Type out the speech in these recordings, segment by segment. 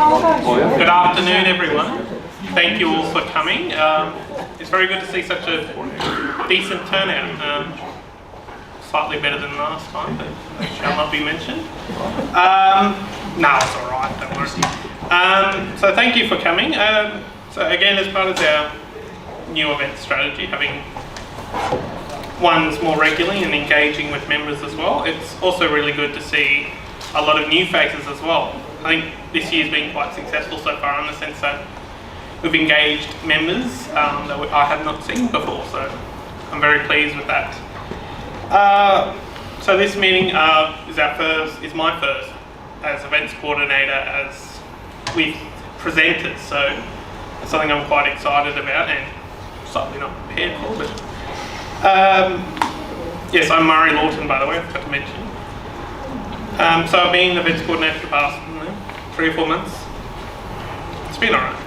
Good afternoon, everyone. Thank you all for coming. It's very good to see such a decent turnout. Slightly better than last time, but that shall not be mentioned. No, it's all right, don't worry. So thank you for coming. So again, as part of our new event strategy, having ones more regularly and engaging with members as well, it's also really good to see a lot of new faces as well. I think this year's been quite successful so far in the sense that we've engaged members that I have not seen before, so I'm very pleased with that. So this meeting is my first as events coordinator with presenters, so it's something I'm quite excited about and slightly not prepared for. But yes, I'm Murray Lawton, by the way, I forgot to mention. So I've been the events coordinator for the past 3 or 4 months. It's been alright.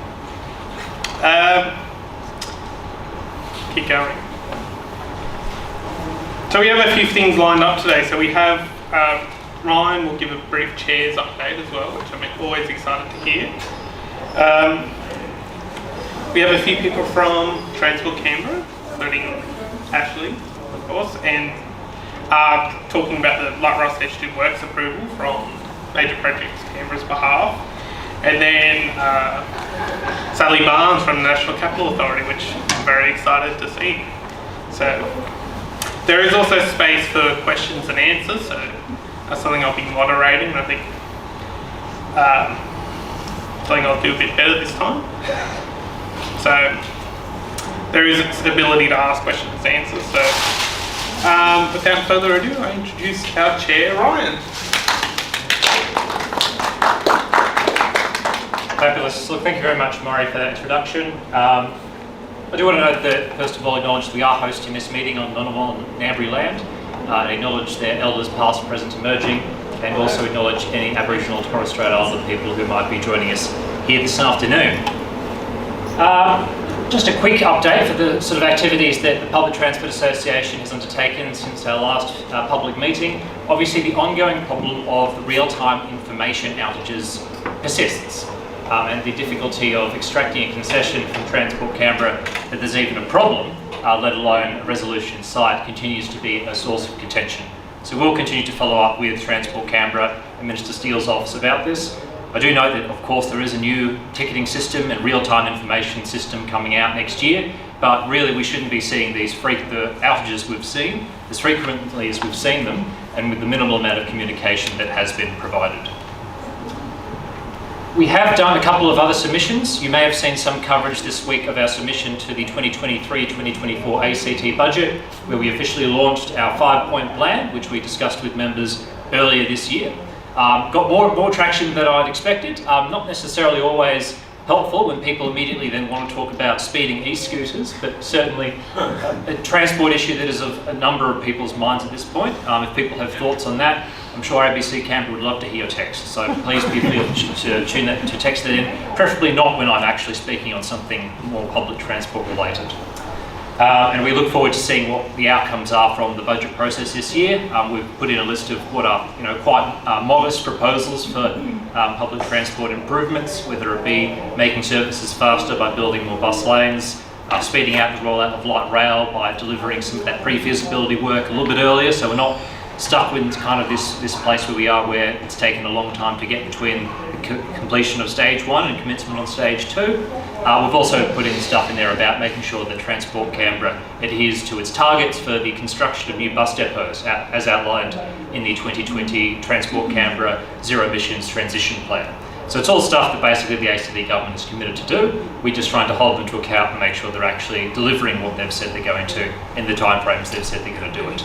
Keep going. So we have a few things lined up today. So we have Ryan will give a brief chairs update as well, which I'm always excited to hear. We have a few people from Transport Canberra, including Ashley, of course, and talking about the light rail stage 2 works approval from Major Projects Canberra's behalf. And then Sally Barnes from the National Capital Authority, which I'm very excited to see. So there is also space for questions and answers, so that's something I'll be moderating. I think something I'll do a bit better this time. So there is the ability to ask questions and answers. So without further ado, I introduce our chair, Ryan. Fabulous. Look, thank you very much, Murray, for that introduction. I do want to note that, first of all, acknowledge we are hosting this meeting on Ngunnawal and Ngambri land, and acknowledge their elders past, present, emerging, and also acknowledge any Aboriginal and Torres Strait Islander people who might be joining us here this afternoon. Just a quick update for the sort of activities that the Public Transport Association has undertaken since our last public meeting. Obviously, the ongoing problem of real-time information outages persists. And the difficulty of extracting a concession from Transport Canberra that there's even a problem, let alone a resolution in sight, continues to be a source of contention. So we'll continue to follow up with Transport Canberra and Minister Steele's office about this. I do note that, of course, there is a new ticketing system and real-time information system coming out next year, but really we shouldn't be seeing the outages we've seen as frequently as we've seen them, and with the minimal amount of communication that has been provided. We have done a couple of other submissions. You may have seen some coverage this week of our submission to the 2023-2024 ACT budget, where we officially launched our 5-point plan, which we discussed with members earlier this year. Got more traction than I'd expected. Not necessarily always helpful when people immediately then want to talk about speeding e-scooters, but certainly a transport issue that is of a number of people's minds at this point. If people have thoughts on that, I'm sure ABC Canberra would love to hear your text, so please be free to text it in, preferably not when I'm actually speaking on something more public transport related. And we look forward to seeing what the outcomes are from the budget process this year. We've put in a list of what are quite modest proposals for public transport improvements, whether it be making services faster by building more bus lanes, speeding out the rollout of light rail by delivering some of that pre-feasibility work a little bit earlier, so we're not stuck with kind of this place where we are, where it's taken a long time to get between the completion of stage 1 and commencement on stage 2. We've also put in stuff in there about making sure that Transport Canberra adheres to its targets for the construction of new bus depots, as outlined in the 2020 Transport Canberra Zero Emissions Transition Plan. So it's all stuff that basically the ACT government is committed to do. We're just trying to hold them to account and make sure they're actually delivering what they've said they're going to in the timeframes they've said they're going to do it.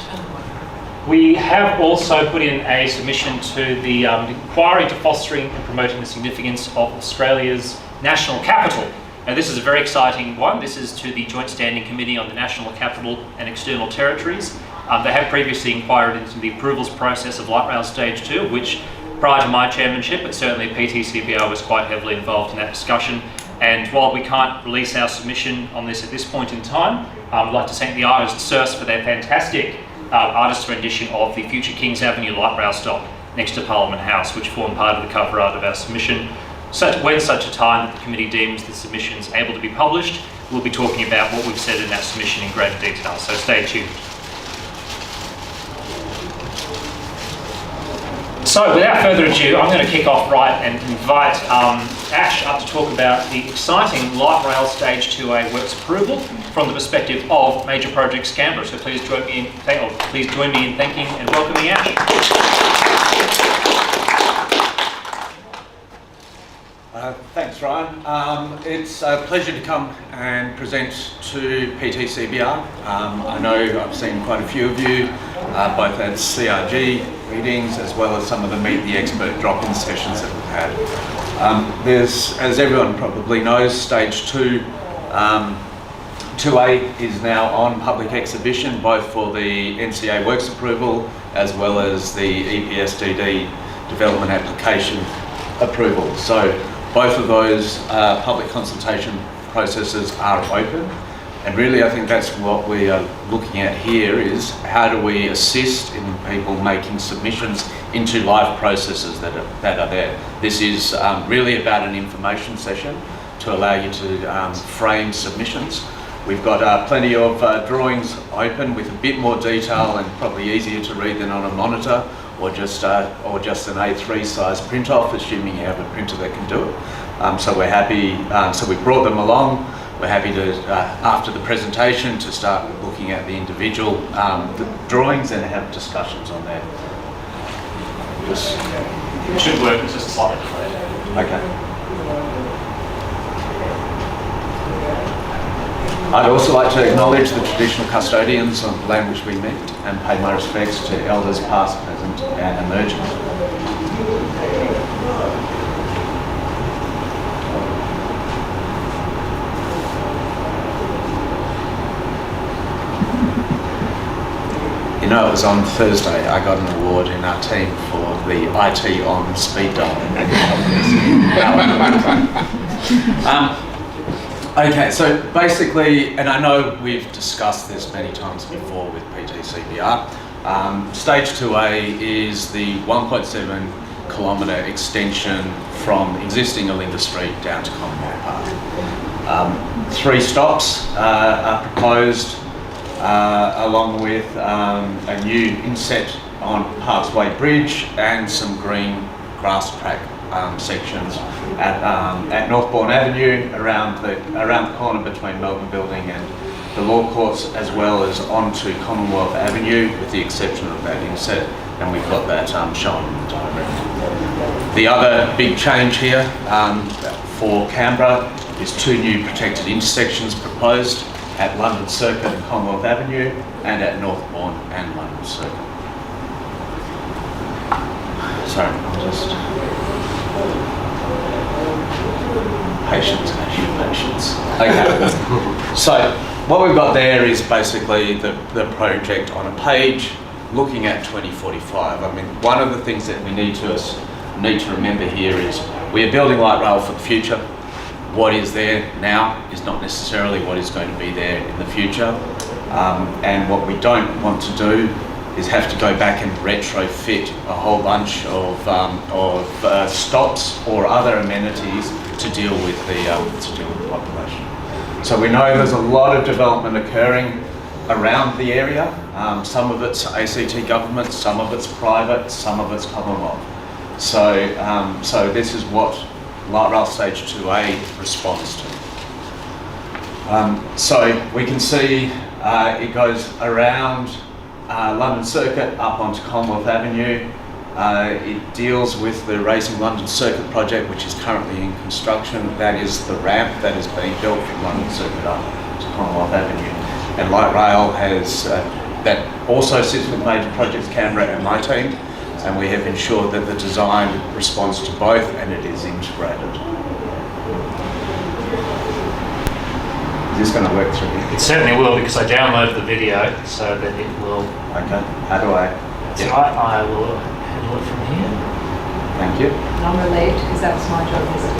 We have also put in a submission to the inquiry into fostering and promoting the significance of Australia's national capital. Now, this is a very exciting one. This is to the Joint Standing Committee on the National Capital and External Territories. They have previously inquired into the approvals process of Light Rail Stage 2, which prior to my chairmanship, but certainly PTCBR was quite heavily involved in that discussion. And while we can't release our submission on this at this point in time, I'd like to thank the artists CERS for their fantastic artist rendition of the future Kings Avenue light rail stop next to Parliament House, which formed part of the cover art of our submission. When such a time that the committee deems the submissions able to be published, we'll be talking about what we've said in that submission in greater detail, so stay tuned. So without further ado, I'm going to kick off right and invite Ash up to talk about the exciting light rail stage 2A works approval from the perspective of Major Projects Canberra. So please join me in thanking and welcoming Ash. Thanks, Ryan. It's a pleasure to come and present to PTCBR. I know I've seen quite a few of you, both at CRG meetings as well as some of the Meet the Expert drop-in sessions that we've had. There's, as everyone probably knows, Stage 2A is now on public exhibition, both for the NCA works approval as well as the EPSDD development application approval. So both of those public consultation processes are open, and really I think that's what we are looking at here, is how do we assist in people making submissions into live processes that are there. This is really about an information session to allow you to frame submissions. We've got plenty of drawings open with a bit more detail and probably easier to read than on a monitor, or just an A3 size print off, assuming you have a printer that can do it. So we're happy, so we brought them along. We're happy to, after the presentation, to start looking at the individual drawings and have discussions on that. It should work, it's just slightly delayed. Okay. I'd also like to acknowledge the traditional custodians of the land which we meet and pay my respects to elders past, present and emerging. You know, it was on Thursday I got an award in our team for the IT on speed dial. Okay, so basically, and I know we've discussed this many times before with PTCBR, Stage 2A is the 1.7 kilometre extension from existing Alinda Street down to Commonwealth Park. 3 stops are proposed, along with a new inset on Parksway Bridge and some green grass track sections at Northbourne Avenue, around the corner between Melbourne Building and the Law Courts, as well as onto Commonwealth Avenue, with the exception of that inset, and we've got that shown in the diagram. The other big change here for Canberra is 2 new protected intersections proposed at London Circuit and Commonwealth Avenue, and at Northbourne and London Circuit. Sorry, I'll just... Patience. Okay. So what we've got there is basically the project on a page looking at 2045. I mean, one of the things that we need to remember here is we are building light rail for the future. What is there now is not necessarily what is going to be there in the future. And what we don't want to do is have to go back and retrofit a whole bunch of stops or other amenities to deal with the population. So we know there's a lot of development occurring around the area. Some of it's ACT government, some of it's private, some of it's Commonwealth. So this is what Light Rail Stage 2A responds to. So we can see it goes around London Circuit up onto Commonwealth Avenue. It deals with the Raising London Circuit project, which is currently in construction. That is the ramp that is being built from London Circuit up to Commonwealth Avenue. And Light Rail has, that also sits with Major Projects Canberra and my team, and we have ensured that the design responds to both and it is integrated. Is this going to work through here? It certainly will, because I downloaded the video, so that it will... Okay, how do I? That's right, I will handle it from here. Thank you. And I'm relieved, because that was my job yesterday.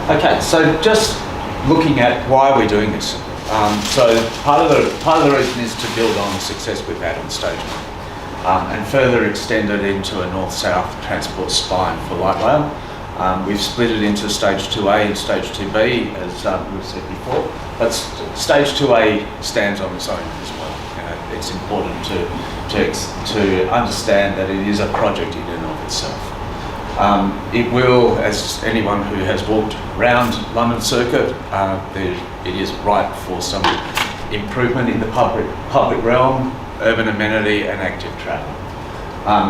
Okay, so just looking at why we're doing this. So part of the reason is to build on the success we've had on stage 1 and further extend it into a north-south transport spine for light rail. We've split it into stage 2A and stage 2B, as we've said before, but stage 2A stands on its own as well. It's important to understand that it is a project in and of itself. It will, as anyone who has walked around London Circuit, it is ripe for some improvement in the public realm, urban amenity and active travel.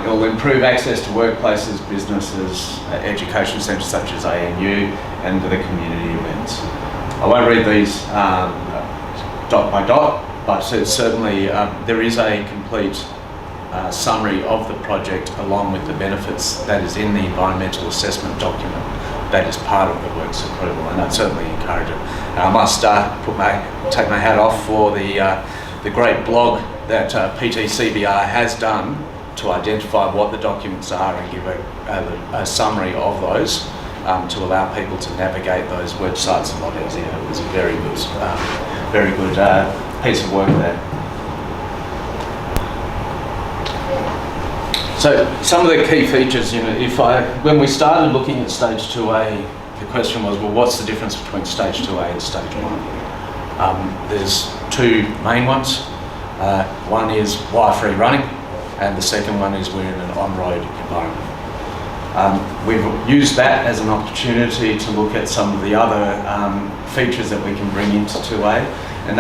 It will improve access to workplaces, businesses, education centres such as ANU and the community events. I won't read these dot by dot, but certainly there is a complete summary of the project along with the benefits that is in the environmental assessment document that is part of the works approval, and I'd certainly encourage it. I must take my hat off for the great blog that PTCBR has done to identify what the documents are and give a summary of those to allow people to navigate those websites a lot easier. It was a very good piece of work there. So some of the key features, when we started looking at stage 2A, the question was, well, what's the difference between stage 2A and stage 1? There's two main ones. One is wire-free running, and the second one is we're in an on-road environment. We've used that as an opportunity to look at some of the other features that we can bring into 2A, and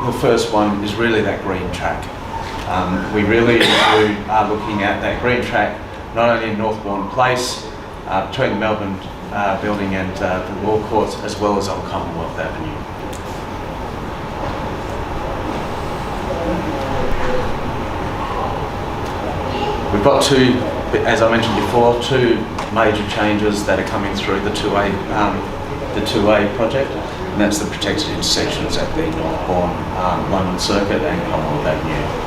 the first one is really that green track. We really are looking at that green track not only in Northbourne Place, between the Melbourne building and the Law Courts, as well as on Commonwealth Avenue. We've got as I mentioned before, two major changes that are coming through the 2A project, and that's the protected intersections at the Northbourne London Circuit and Commonwealth Avenue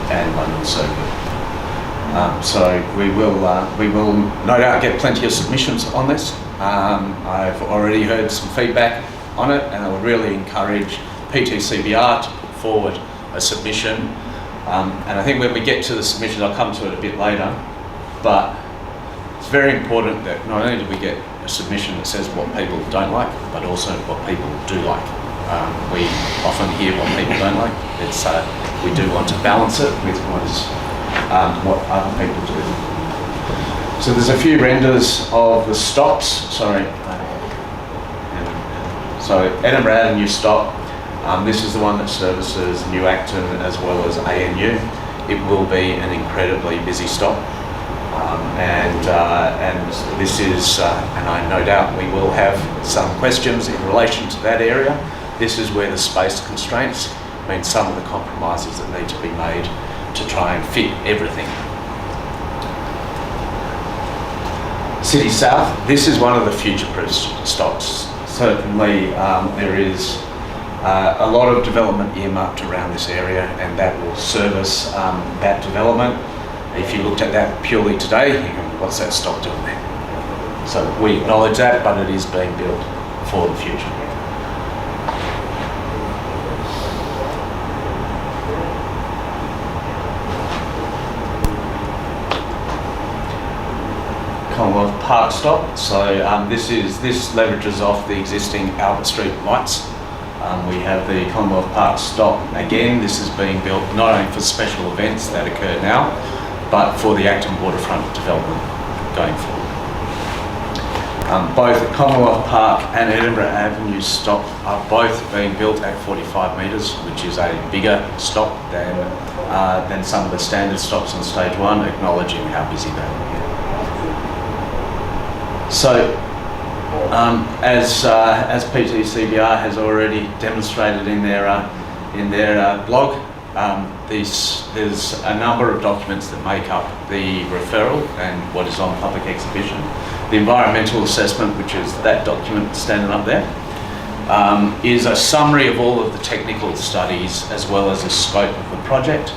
and London Circuit. So we will no doubt get plenty of submissions on this. I've already heard some feedback on it, and I would really encourage PTCBR to put forward a submission. And I think when we get to the submissions, I'll come to it a bit later, but it's very important that not only do we get a submission that says what people don't like, but also what people do like. We often hear what people don't like. We do want to balance it with what other people do. So there's a few renders of the stops. Sorry. So Edinburgh Avenue stop. This is the one that services New Acton as well as ANU. It will be an incredibly busy stop, and this is, and I no doubt we will have some questions in relation to that area. This is where the space constraints mean some of the compromises that need to be made to try and fit everything. City South, this is one of the future-proof stops. Certainly there is a lot of development earmarked around this area, and that will service that development. If you looked at that purely today, you go, what's that stop doing there? So we acknowledge that, but it is being built for the future. Commonwealth Park stop. So this leverages off the existing Albert Street lights. We have the Commonwealth Park stop. Again, this is being built not only for special events that occur now, but for the Acton waterfront development going forward. Both Commonwealth Park and Edinburgh Avenue stop are both being built at 45 metres, which is a bigger stop than some of the standard stops on stage 1, acknowledging how busy they are. So, as PTCBR has already demonstrated in their blog, there's a number of documents that make up the referral and what is on public exhibition. The environmental assessment, which is that document standing up there, is a summary of all of the technical studies as well as the scope of the project,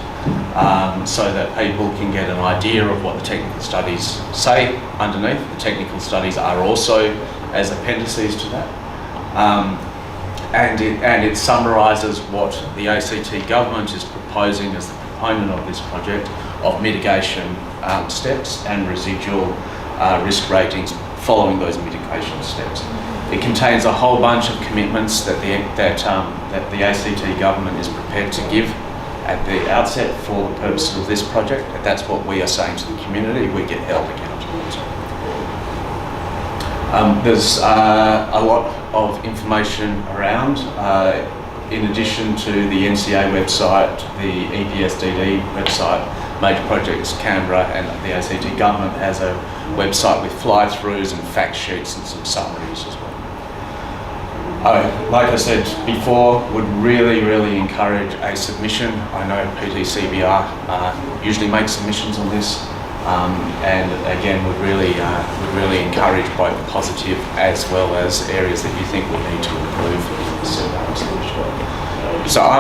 so that people can get an idea of what the technical studies say underneath. The technical studies are also as appendices to that. And it summarises what the ACT government is proposing as the proponent of this project of mitigation steps and residual risk ratings following those mitigation steps. It contains a whole bunch of commitments that the ACT government is prepared to give at the outset for the purposes of this project, and that's what we are saying to the community. We get held accountable to. There's a lot of information around. In addition to the NCA website, the EPSDD website, Major Projects Canberra and the ACT government has a website with fly-throughs and fact sheets and some summaries as well. Like I said before, would really encourage a submission. I know PTCBR usually makes submissions on this, and again would really encourage both positive as well as areas that you think we need to improve. So I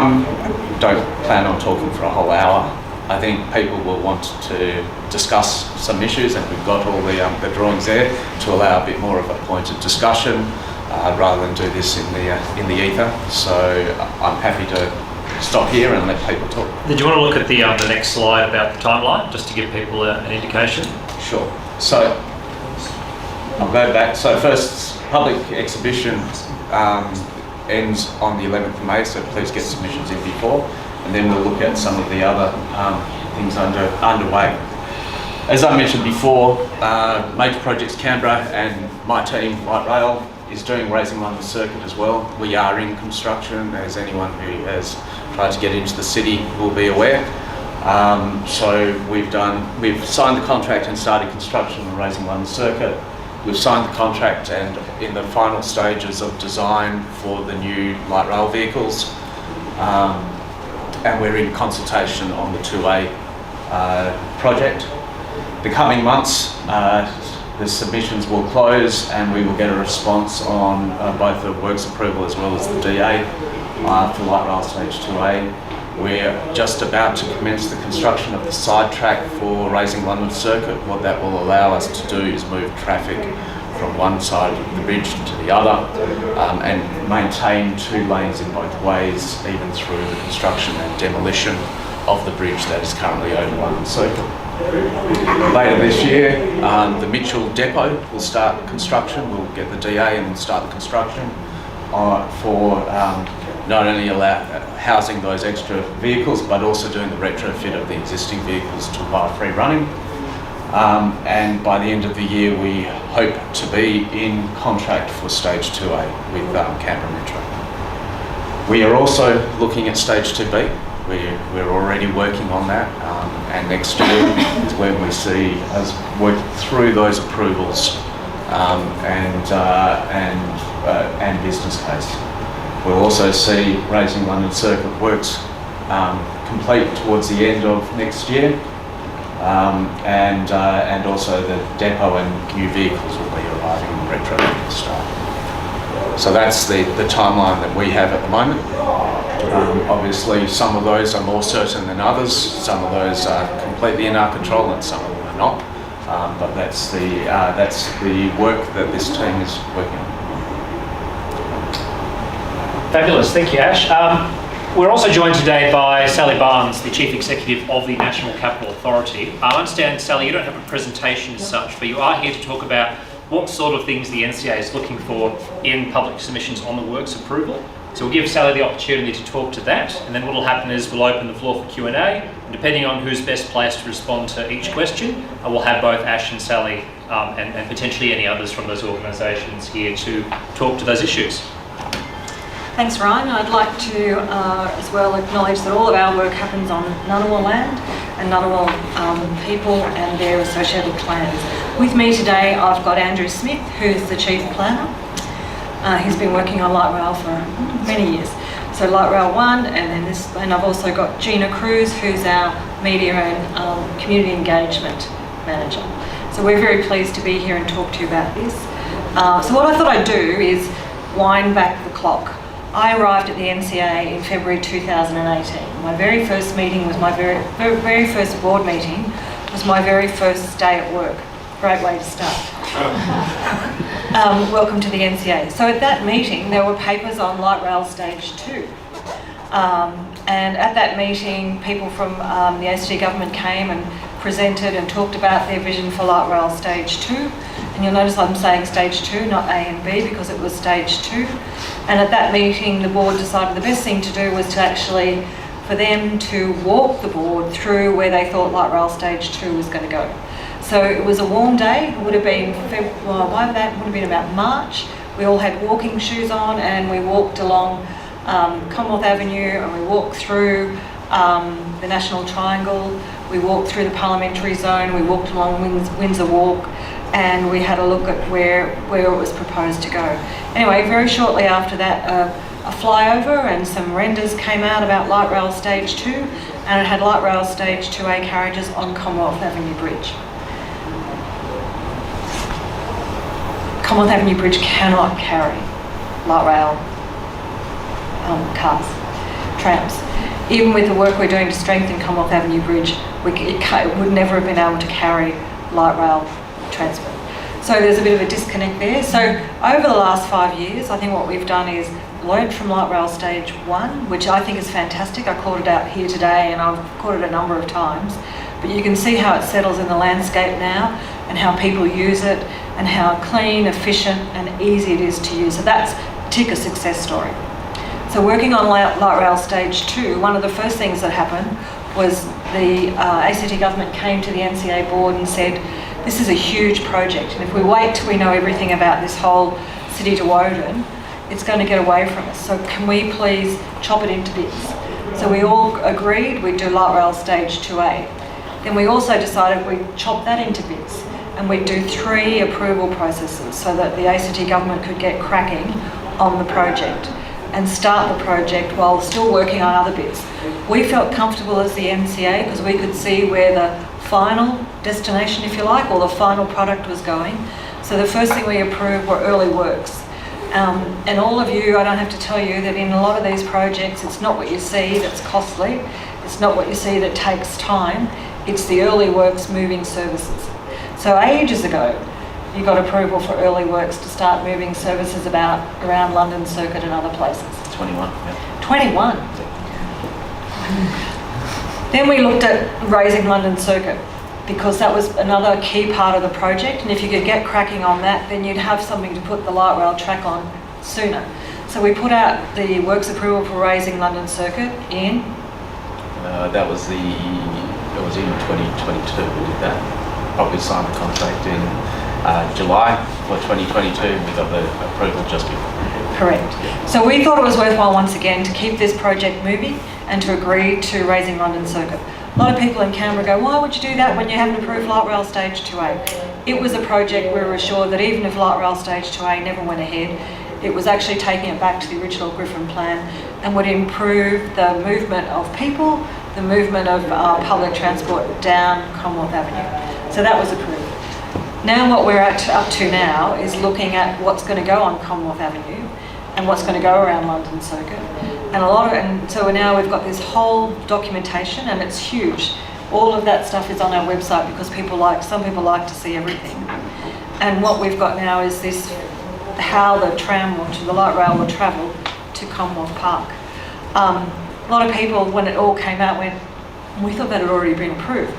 don't plan on talking for a whole hour. I think people will want to discuss some issues, and we've got all the drawings there to allow a bit more of a pointed discussion rather than do this in the ether. So I'm happy to stop here and let people talk. Did you want to look at the next slide about the timeline, just to give people an indication? Sure. So I'll go back. So first, public exhibition ends on the 11th of May, so please get submissions in before, and then we'll look at some of the other things underway. As I mentioned before, Major Projects Canberra and my team, Light Rail, is doing Raising London Circuit as well. We are in construction, as anyone who has tried to get into the city will be aware. So we've signed the contract and started construction on Raising London Circuit. We've signed the contract and in the final stages of design for the new light rail vehicles. And we're in consultation on the 2A project. The coming months, the submissions will close and we will get a response on both the works approval as well as the DA for light rail stage 2A. We're just about to commence the construction of the side track for Raising London Circuit. What that will allow us to do is move traffic from one side of the bridge to the other and maintain 2 lanes in both ways, even through the construction and demolition of the bridge that is currently over London Circuit. Later this year, the Mitchell Depot will start construction. We'll get the DA and we'll start the construction for not only housing those extra vehicles, but also doing the retrofit of the existing vehicles to wire-free running. And by the end of the year, we hope to be in contract for stage 2A with Canberra Metro. We are also looking at stage 2B. We're already working on that, and next year is when we see us work through those approvals and business case. We'll also see Raising London Circuit works complete towards the end of next year, and also the depot and new vehicles will be arriving in retrofit start. So that's the timeline that we have at the moment. Obviously, some of those are more certain than others. Some of those are completely in our control, and some of them are not. But that's the work that this team is working on. Fabulous, thank you, Ash. We're also joined today by Sally Barnes, the Chief Executive of the National Capital Authority. I understand, Sally, you don't have a presentation as such, but you are here to talk about what sort of things the NCA is looking for in public submissions on the works approval. So we'll give Sally the opportunity to talk to that, and then what will happen is we'll open the floor for Q&A, and depending on who's best placed to respond to each question, we'll have both Ash and Sally and potentially any others from those organisations here to talk to those issues. Thanks, Ryan. I'd like to as well acknowledge that all of our work happens on Ngunnawal land and Ngunnawal people and their associated plans. With me today, I've got Andrew Smith, who's the Chief Planner. He's been working on light rail for many years. So light rail 1, and I've also got Gina Cruz, who's our media and community engagement manager. So we're very pleased to be here and talk to you about this. So what I thought I'd do is wind back the clock. I arrived at the NCA in February 2018. My very first meeting was my very first board meeting, was my very first day at work. Great way to start. welcome to the NCA. So at that meeting, there were papers on light rail stage 2. And at that meeting, people from the ACT government came and presented and talked about their vision for light rail stage 2. And you'll notice I'm saying stage 2, not A and B, because it was stage 2. And at that meeting, the board decided the best thing to do was to actually, for them to walk the board through where they thought light rail stage 2 was going to go. So it was a warm day. It would have been, by that, it would have been about March. We all had walking shoes on and we walked along Commonwealth Avenue, and we walked through the National Triangle, we walked through the Parliamentary Zone, we walked along Windsor Walk, and we had a look at where it was proposed to go. Anyway, very shortly after that, a flyover and some renders came out about light rail stage 2, and it had light rail stage 2A carriages on Commonwealth Avenue Bridge. Commonwealth Avenue Bridge cannot carry light rail cars, trams. Even with the work we're doing to strengthen Commonwealth Avenue Bridge, it would never have been able to carry light rail transport. So there's a bit of a disconnect there. So over the last 5 years, I think what we've done is learned from light rail stage 1, which I think is fantastic. I called it out here today and I've called it a number of times. But you can see how it settles in the landscape now and how people use it and how clean, efficient and easy it is to use. So that's a success story. So working on light rail stage 2, one of the first things that happened was the ACT government came to the NCA board and said, this is a huge project, and if we wait till we know everything about this whole city to Woden, it's going to get away from us. So can we please chop it into bits? So we all agreed we'd do light rail stage 2A. Then we also decided we'd chop that into bits and we'd do 3 approval processes so that the ACT government could get cracking on the project and start the project while still working on other bits. We felt comfortable as the NCA because we could see where the final destination, if you like, or the final product was going. So the first thing we approved were early works. And all of you, I don't have to tell you that in a lot of these projects, it's not what you see that's costly, it's not what you see that takes time, it's the early works moving services. So ages ago, you got approval for early works to start moving services around London Circuit and other places. 21, yeah. 21. Then we looked at raising London Circuit because that was another key part of the project, and if you could get cracking on that, then you'd have something to put the light rail track on sooner. So we put out the works approval for raising London Circuit in? It was in 2022 we did that. Probably signed the contract in July for 2022, and we got the approval just before. Correct. So we thought it was worthwhile once again to keep this project moving and to agree to raising London Circuit. A lot of people in Canberra go, why would you do that when you haven't approved light rail stage 2A? It was a project we were assured that even if light rail stage 2A never went ahead, it was actually taking it back to the original Griffin plan and would improve the movement of people, the movement of public transport down Commonwealth Avenue. So that was approved. Now what we're up to now is looking at what's going to go on Commonwealth Avenue and what's going to go around London Circuit. And so now we've got this whole documentation, and it's huge. All of that stuff is on our website because some people like to see everything. And what we've got now is this, how the the light rail will travel to Commonwealth Park. A lot of people, when it all came out, went, we thought that had already been approved.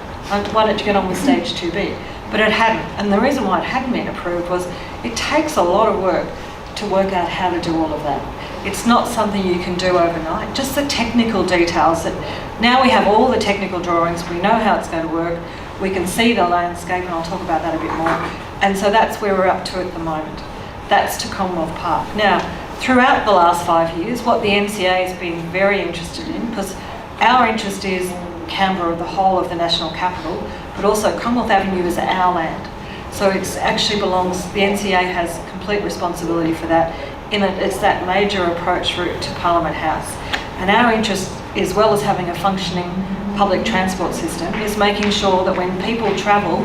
Why don't you get on with stage 2B? But it hadn't. And the reason why it hadn't been approved was it takes a lot of work to work out how to do all of that. It's not something you can do overnight, just the technical details that now we have all the technical drawings, we know how it's going to work, we can see the landscape, and I'll talk about that a bit more. And so that's where we're up to at the moment. That's to Commonwealth Park. Now, throughout the last 5 years, what the NCA has been very interested in, because our interest is Canberra, the whole of the national capital, but also Commonwealth Avenue is our land. So it actually belongs, the NCA has complete responsibility for that, in that it's that major approach route to Parliament House. And our interest, as well as having a functioning public transport system, is making sure that when people travel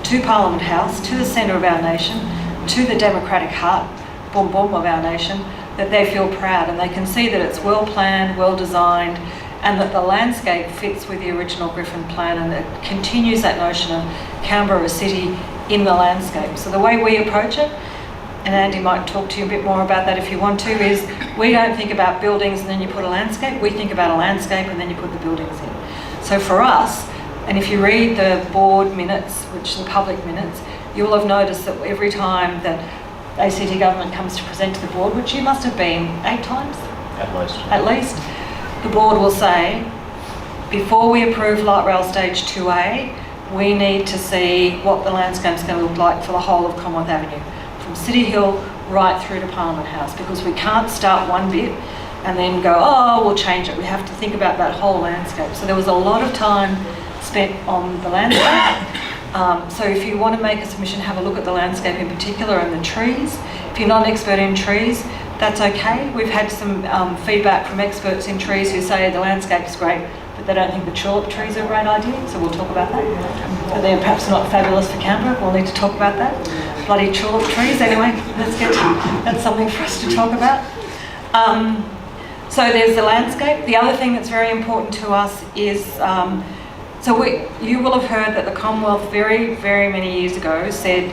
to Parliament House, to the centre of our nation, to the democratic heart, boom boom of our nation, that they feel proud and they can see that it's well planned, well designed, and that the landscape fits with the original Griffin plan, and it continues that notion of Canberra city in the landscape. So the way we approach it, and Andy might talk to you a bit more about that if you want to, is we don't think about buildings and then you put a landscape. We think about a landscape and then you put the buildings in. So for us, and if you read the board minutes, which are the public minutes, you will have noticed that every time that ACT government comes to present to the board, which you must have been 8 times? At least. The board will say, before we approve light rail stage 2A, we need to see what the landscape's going to look like for the whole of Commonwealth Avenue, from City Hill right through to Parliament House, because we can't start one bit and then go, oh, we'll change it. We have to think about that whole landscape. So there was a lot of time spent on the landscape. So if you want to make a submission, have a look at the landscape in particular and the trees. If you're not an expert in trees, that's okay. We've had some feedback from experts in trees who say the landscape's great, but they don't think the tulip trees are a great idea, so we'll talk about that. But they're perhaps not fabulous for Canberra, we'll need to talk about that. Bloody tulip trees, anyway, that's something for us to talk about. So there's the landscape. The other thing that's very important to us is, you will have heard that the Commonwealth very, very many years ago said,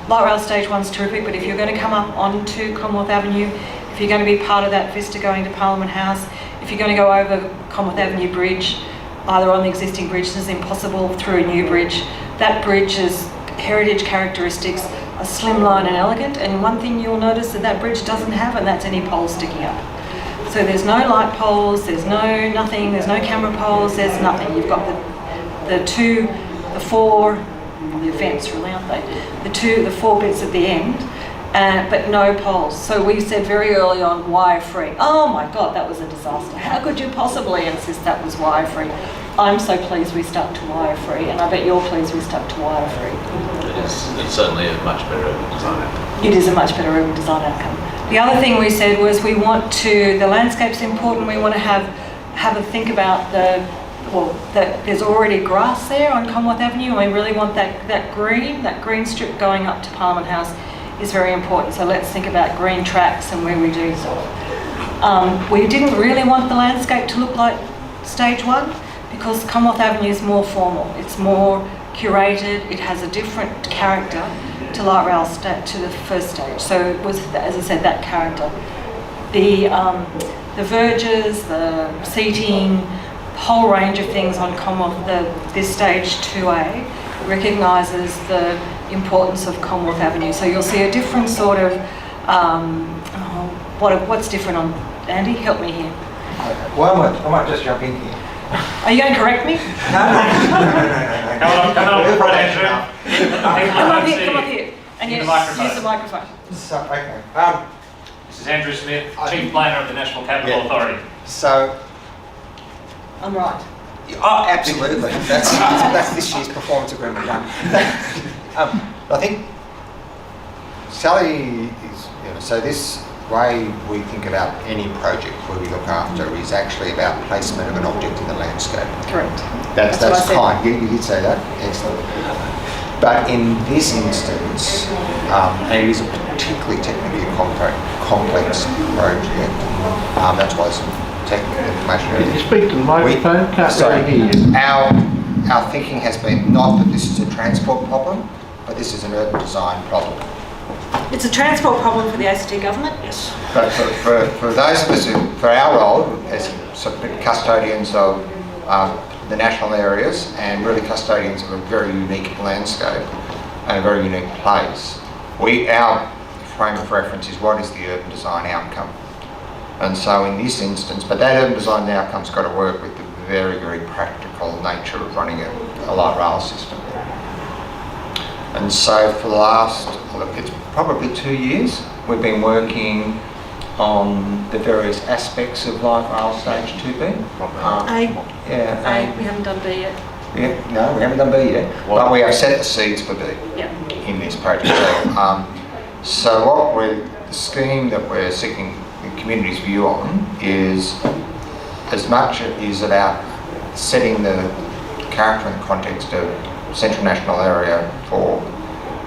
light rail stage 1's terrific, but if you're going to come up onto Commonwealth Avenue, if you're going to be part of that vista going to Parliament House, if you're going to go over Commonwealth Avenue Bridge, either on the existing bridge, this is impossible, through a new bridge. That bridge has heritage characteristics, a slimline and elegant, and one thing you'll notice that bridge doesn't have, and that's any poles sticking up. So there's no light poles, there's no nothing, there's no camera poles, there's nothing. You've got the four events really, aren't they? The 4 bits at the end, but no poles. So we said very early on, wire-free. Oh my God, that was a disaster. How could you possibly insist that was wire-free? I'm so pleased we stuck to wire-free, and I bet you're pleased we stuck to wire-free. It's certainly a much better urban design outcome. It is a much better urban design outcome. The other thing we said was the landscape's important, we want to have a think about there's already grass there on Commonwealth Avenue, and we really want that green strip going up to Parliament House is very important. So let's think about green tracks and where we do so. We didn't really want the landscape to look like stage 1 because Commonwealth Avenue is more formal. It's more curated. It has a different character to light rail to the first stage. So it was, as I said, that character. The verges, the seating, whole range of things on Commonwealth, this stage 2A recognises the importance of Commonwealth Avenue. So you'll see a different sort of, what's different on, Andy, help me here. Well, I might just jump in here. Are you going to correct me? No. Come on up front, Andrew. Come up here. And Use yes, the microphone. use the microphone. So, okay. This is Andrew Smith, Chief Planner of the National Capital Authority. So, I'm right. oh, absolutely. That's this year's performance agreement 1. I think Sally is, so this way we think about any project where we look after is actually about placement of an object in the landscape. Correct. That's what I said. kind. You did say that. Excellent. But in this instance, and it is a particularly technically complex project, that's why some technical information. Can you speak to the microphone? Can't really hear you. Our thinking has been not that this is a transport problem, but this is an urban design problem. It's a transport problem for the ACT government. Yes. But for those of us for our role as sort of custodians of the national areas and really custodians of a very unique landscape and a very unique place, our frame of reference is what is the urban design outcome. And so in this instance, but that urban design outcome's got to work with the very, very practical nature of running a light rail system. And so for the last, it's probably 2 years, we've been working on the various aspects of light rail stage 2B. We haven't done B yet. Yeah, no, we haven't done B yet, but we have set the seeds for B in this project. So the scheme that we're seeking the community's view on is as much is about setting the character and the context of Central National Area for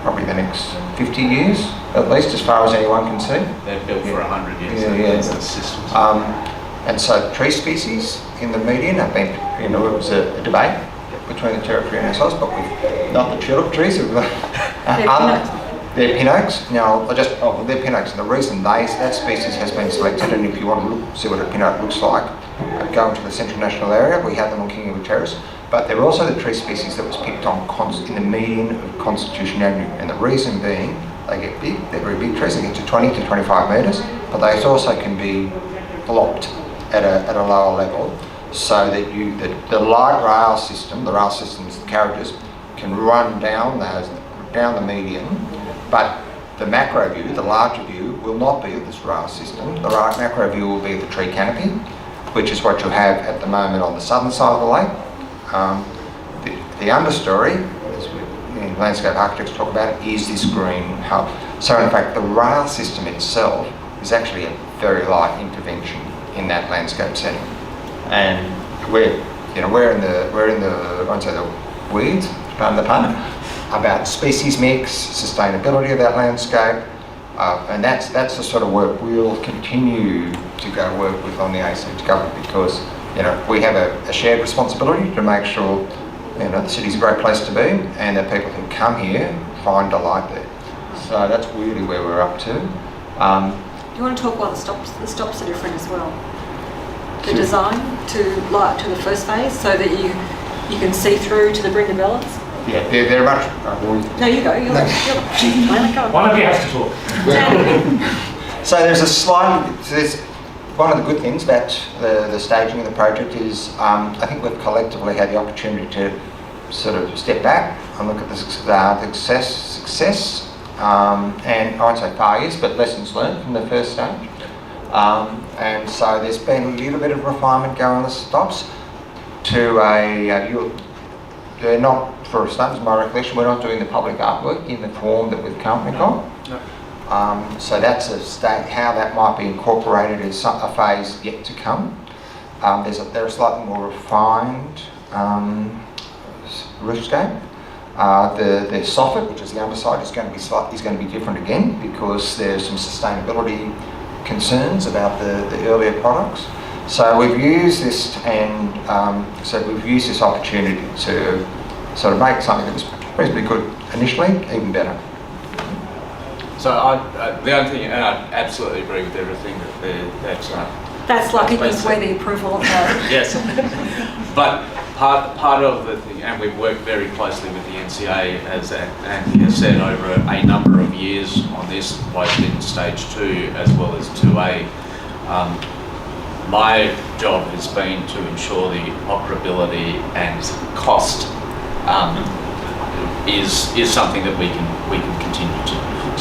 probably the next 50 years, at least, as far as anyone can see. They've built for 100 years. Yeah. Systems. And so tree species in the median have been, it was a debate between the Territory and ourselves, but we've not the tulip trees. They're pin oaks. Now, they're pin oaks, and the reason that species has been selected, and if you want to see what a pin oak looks like, go into the Central National Area. We have them on King Edward Terrace, but they're also the tree species that was picked on in the median of Constitution Avenue, and the reason being they get big. They're very big trees. They get to 20 to 25 metres, but they also can be lopped at a lower level, so that the light rail system, the carriages, can run down the median, but the macro view, the larger view, will not be of this rail system. The macro view will be of the tree canopy, which is what you have at the moment on the southern side of the lake. The understory, as landscape architects talk about it, is this green hub. So in fact, the rail system itself is actually a very light intervention in that landscape setting. And we're in the I won't say the weeds, pardon the pun, about species mix, sustainability of that landscape, and that's the sort of work we'll continue to go work with on the ACT government, because we have a shared responsibility to make sure the city's a great place to be, and that people who come here find delight there. So that's really where we're up to. Do you want to talk about the stops? The stops are different as well. The design to the first phase, so that you can see through to the Brindabellas. Yeah, they're much. No, you go. You're the chief planner. Go on. One of you has to talk. So there's one of the good things about the staging of the project is I think we've collectively had the opportunity to sort of step back and look at the success, and I won't say failures, but lessons learned from the first stage. And so there's been a little bit of refinement going on the stops to they're not, for a start, as my recollection, we're not doing the public artwork in the form that we've currently got. No. So that's a state, how that might be incorporated is a phase yet to come. They're a slightly more refined roofscape. The soffit, which is the underside, is going to be different again, because there's some sustainability concerns about the earlier products. So we've used this opportunity to sort of make something that was reasonably good initially even better. So the only thing, and I absolutely agree with everything That's like it needs where the approval of that. Yes, but part of the thing, and we've worked very closely with the NCA, as Anthony has said, over a number of years on this, both in stage 2 as well as 2A. My job has been to ensure the operability and cost is something that we can continue to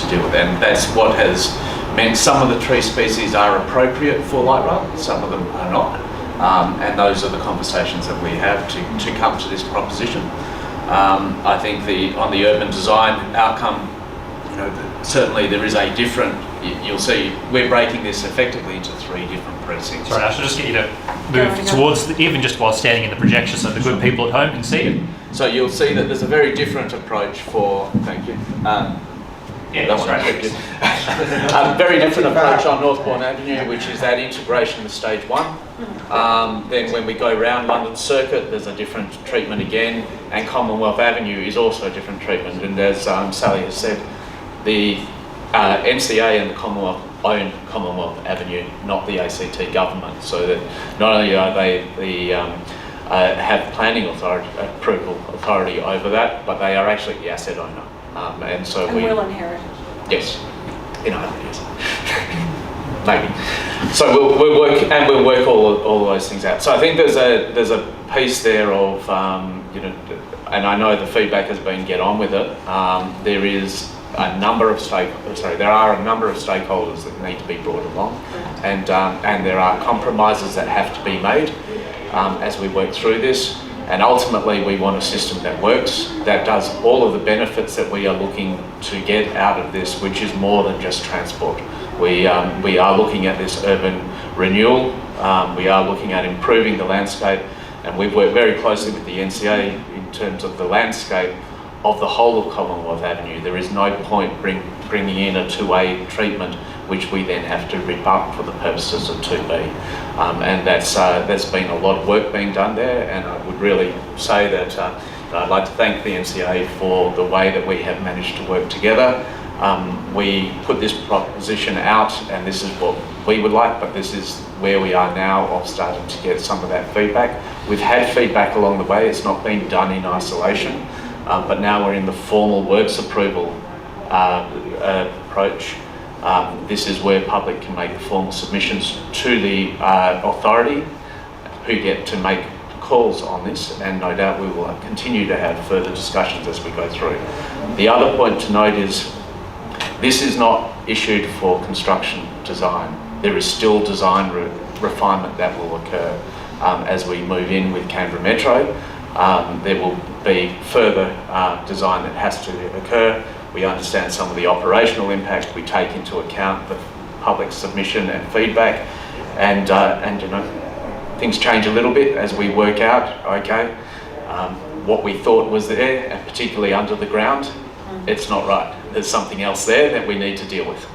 deal with, and that's what has meant some of the tree species are appropriate for light rail, some of them are not, and those are the conversations that we have to come to this proposition. I think on the urban design outcome, certainly there is a different. You'll see we're breaking this effectively into 3 different precincts. Sorry, I should just get you to move towards, even just while standing in the projection, so the good people at home can see it. So you'll see that there's a very different approach for. Thank you. That's right. Very different approach on Northbourne Avenue, which is that integration with stage 1. Then when we go round London Circuit, there's a different treatment again, and Commonwealth Avenue is also a different treatment. And as Sally has said, the NCA and the Commonwealth own Commonwealth Avenue, not the ACT government. So that not only are they have planning approval authority over that, but they are actually the asset owner. And we will inherit. Yes, in 100 years, maybe. So we'll work all those things out. So I think there's a piece there of and I know the feedback has been get on with it. There are a number of stakeholders that need to be brought along, and there are compromises that have to be made as we work through this. And ultimately, we want a system that works, that does all of the benefits that we are looking to get out of this, which is more than just transport. We are looking at this urban renewal. We are looking at improving the landscape, and we've worked very closely with the NCA in terms of the landscape of the whole of Commonwealth Avenue. There is no point bringing in a 2A treatment, which we then have to rip up for the purposes of 2B. And that's been a lot of work being done there, and I would really say that I'd like to thank the NCA for the way that we have managed to work together. We put this proposition out, and this is what we would like, but this is where we are now of starting to get some of that feedback. We've had feedback along the way. It's not been done in isolation, but now we're in the formal works approval approach. This is where public can make formal submissions to the authority, who get to make calls on this, and no doubt we will continue to have further discussions as we go through. The other point to note is this is not issued for construction design. There is still design refinement that will occur as we move in with Canberra Metro. There will be further design that has to occur. We understand some of the operational impact. We take into account the public submission and feedback, and you know, things change a little bit as we work out, okay, what we thought was there, and particularly under the ground, it's not right. There's something else there that we need to deal with.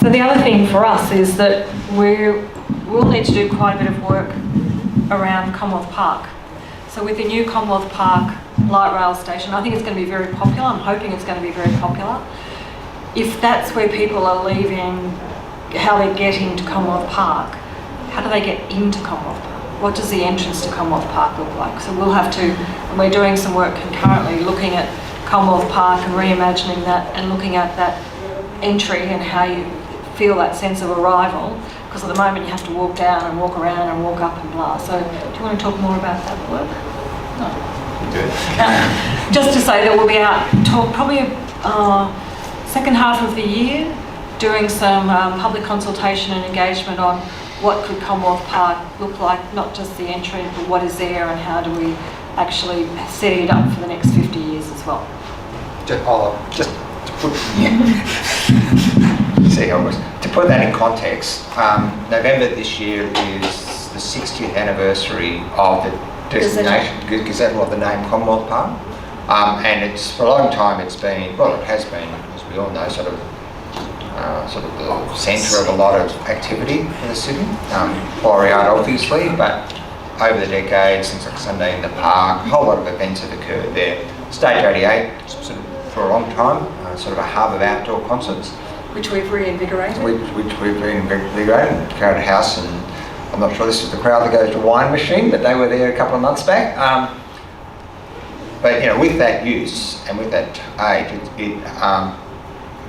So the other thing for us is that we'll need to do quite a bit of work around Commonwealth Park. So with the new Commonwealth Park light rail station, I think it's going to be very popular. I'm hoping it's going to be very popular. If that's where people are leaving, how they get into Commonwealth Park, how do they get into Commonwealth Park? What does the entrance to Commonwealth Park look like? So we'll have to, and we're doing some work concurrently looking at Commonwealth Park and reimagining that and looking at that entry and how you feel that sense of arrival, because at the moment you have to walk down and walk around and walk up and blah. So do you want to talk more about that work? No. Just to say that we'll be out probably second half of the year doing some public consultation and engagement on what could Commonwealth Park look like, not just the entry, but what is there and how do we actually set it up for the next 50 years as well. Just to put, see how it was. To put that in context, November this year is the 60th anniversary of the designation, Gazette of the name Commonwealth Park. And it's, for a long time it's been, well, it has been, as we all know, sort of the centre of a lot of activity in the city. Quarry art obviously, but over the decades, since like Sunday in the Park, a whole lot of events have occurred there. Stage 88, sort of, for a long time, sort of a hub of outdoor concerts. Which we've reinvigorated. Which we've reinvigorated. Crowded House, and I'm not sure this is the crowd that goes to Wine Machine, but they were there a couple of months back. But you know, with that use and with that age,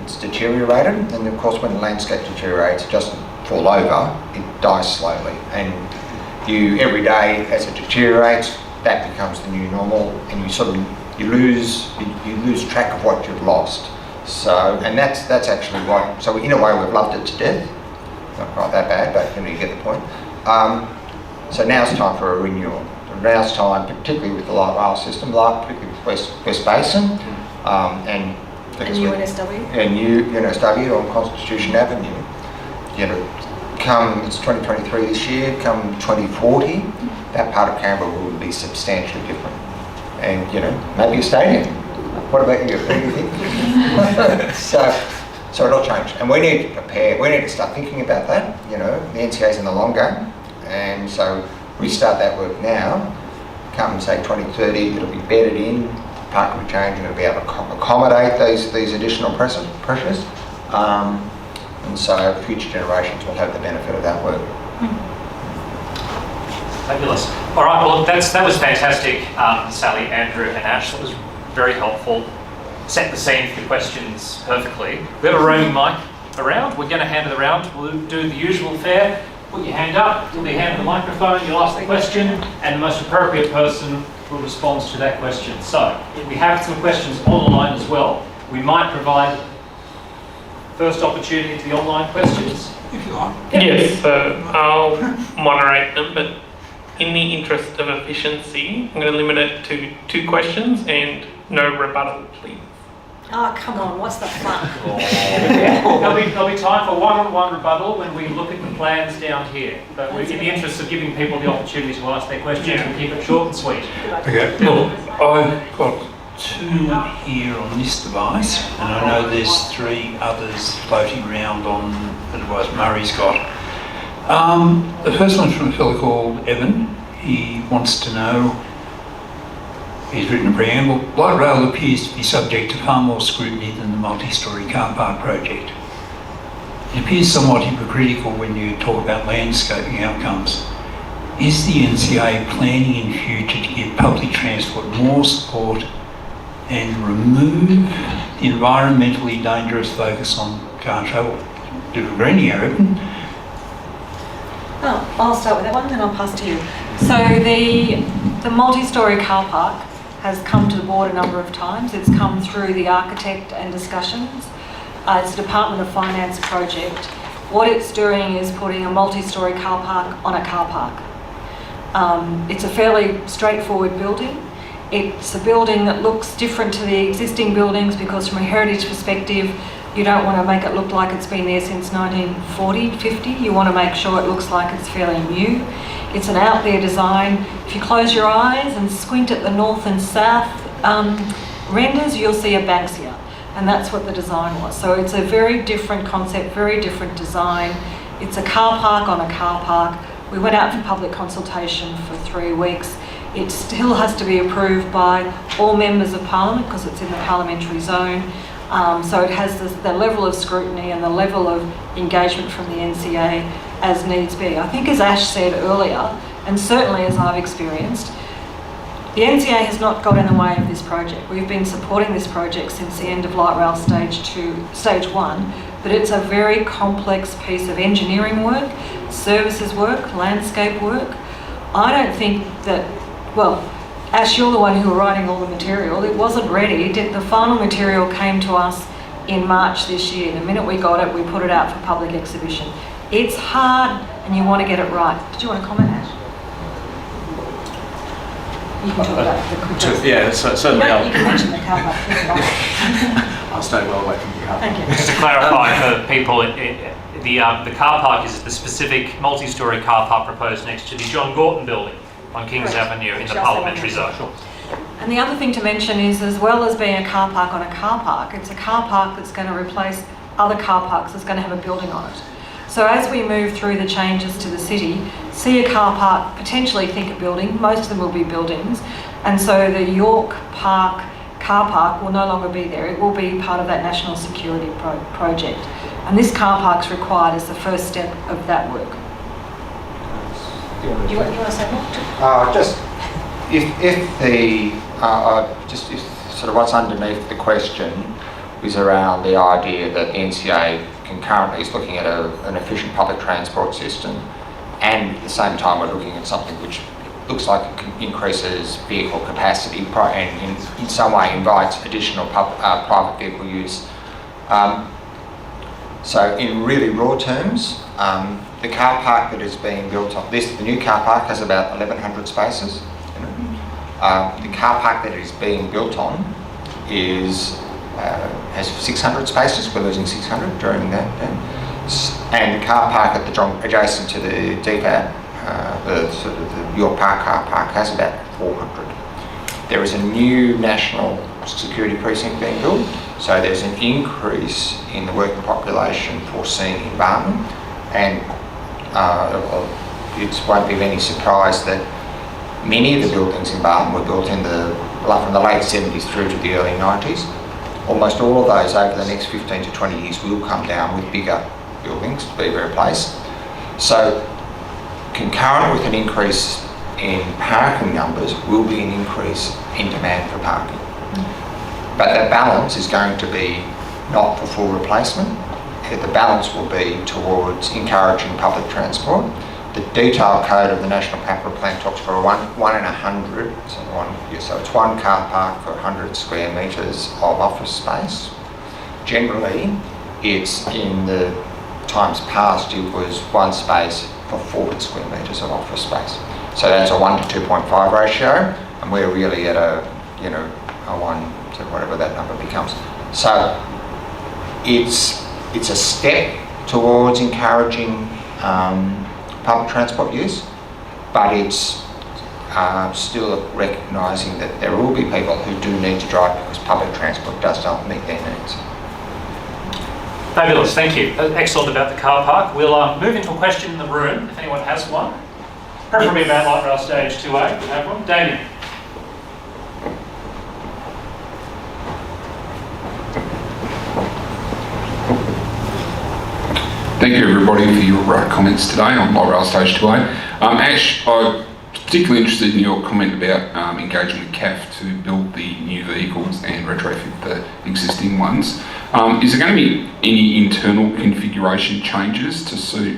it's deteriorated, and of course when the landscape deteriorates, it doesn't fall over, it dies slowly. And you, every day as it deteriorates, that becomes the new normal, and you lose track of what you've lost. So, and that's actually why, so in a way we've loved it to death. Not quite that bad, but you get the point. So now's time for a renewal. Now's time, particularly with the light rail system, particularly with West Basin, and new NSW. And new NSW on Constitution Avenue. You know, come, it's 2023 this year, come 2040, that part of Canberra will be substantially different. And, you know, maybe a stadium. What about you? What do you think? So it'll change. And we need to prepare, we need to start thinking about that. You know, the NCA's in the long game. And so we start that work now. Come, say, 2030, it'll be bedded in. Park will be changing, it'll be able to accommodate these additional pressures. And so future generations will have the benefit of that work. Fabulous. All right, well, that was fantastic, Sally, Andrew and Ash. That was very helpful. Set the scene for the questions perfectly. We have a roaming mic around. We're going to hand it around. We'll do the usual fare. Put your hand up, you'll be handed the microphone, you'll ask the question, and the most appropriate person will respond to that question. So, we have some questions online as well. We might provide first opportunity to the online questions. If you like. Yes, so I'll moderate them, but in the interest of efficiency, I'm going to limit it to 2 questions and no rebuttal, please. Oh, come on, what's the fun? There'll be time for one-on-one rebuttal when we look at the plans down here. But in the interest of giving people the opportunity to ask their questions, we'll keep it short and sweet. Okay, look, I've got 2 here on this device, and I know there's 3 others floating around on the device Murray's got. The first one's from a fellow called Evan. He wants to know he's written a preamble. Light rail appears to be subject to far more scrutiny than the multi-storey car park project. It appears somewhat hypocritical when you talk about landscaping outcomes. Is the NCA planning in future to give public transport more support and remove the environmentally dangerous focus on car travel? Do a greening, I reckon. Oh, I'll start with that one, then I'll pass to you. So the multi-storey car park has come to the board a number of times. It's come through the architect and discussions. It's a Department of Finance project. What it's doing is putting a multi-storey car park on a car park. It's a fairly straightforward building. It's a building that looks different to the existing buildings because from a heritage perspective, you don't want to make it look like it's been there since 1940, 50. You want to make sure it looks like it's fairly new. It's an out there design. If you close your eyes and squint at the north and south renders, you'll see a Banksia. And that's what the design was. So it's a very different concept, very different design. It's a car park on a car park. We went out for public consultation for 3 weeks. It still has to be approved by all members of Parliament because it's in the parliamentary zone. So it has the level of scrutiny and the level of engagement from the NCA as needs be. I think as Ash said earlier, and certainly as I've experienced, the NCA has not got in the way of this project. We've been supporting this project since the end of Light Rail Stage 1, but it's a very complex piece of engineering work, services work, landscape work. I don't think that, well, Ash, you're the one who were writing all the material. It wasn't ready. The final material came to us in March this year. The minute we got it, we put it out for public exhibition. It's hard and you want to get it right. Did you want to comment, Ash? You can talk about the Yeah, certainly. you can mention the car park. I'll stay well away from the car. Thank you. Just to clarify for people, the car park is the specific multi-storey car park proposed next to the John Gorton building on Kings Correct. Avenue in the Just parliamentary zone. And the other thing to mention is, as well as being a car park on a car park, it's a car park that's going to replace other car parks that's going to have a building on it. So as we move through the changes to the city, see a car park, potentially think a building, most of them will be buildings, and so the York Park car park will no longer be there. It will be part of that national security project. And this car park's required as the first step of that work. You want to say more? Just if sort of what's underneath the question is around the idea that the NCA concurrently is looking at an efficient public transport system, and at the same time we're looking at something which looks like it increases vehicle capacity and in some way invites additional private vehicle use. So in really raw terms, the car park that is being built on the new car park has about 1,100 spaces. The car park that is being built on has 600 spaces. We're losing 600 during that. And the car park at adjacent to the DFAT, the York Park car park, has about 400. There is a new national security precinct being built, so there's an increase in the working population foreseen in Barton, and it won't be of any surprise that many of the buildings in Barton were built from the late 70s through to the early 90s. Almost all of those over the next 15 to 20 years will come down with bigger buildings to be replaced. So concurrent with an increase in parking numbers will be an increase in demand for parking. But that balance is going to be not for full replacement. The balance will be towards encouraging public transport. The detailed code of the National Capital Plan talks for one in 100, so it's one car park for 100 square metres of office space. Generally, it's in the times past, it was one space for 40 square metres of office space. So that's a 1 to 2.5 ratio, and we're really at a 1 to whatever that number becomes. So it's a step towards encouraging public transport use, but it's still recognising that there will be people who do need to drive because public transport does not meet their needs. Fabulous, thank you. Excellent about the car park. We'll move into a question in the room, if anyone has one. Preferably about Light Rail Stage 2A, if you have one. Damien. Thank you everybody for your comments today on Light Rail Stage 2A. Ash, I'm particularly interested in your comment about engaging with CAF to build the new vehicles and retrofit the existing ones. Is there going to be any internal configuration changes to suit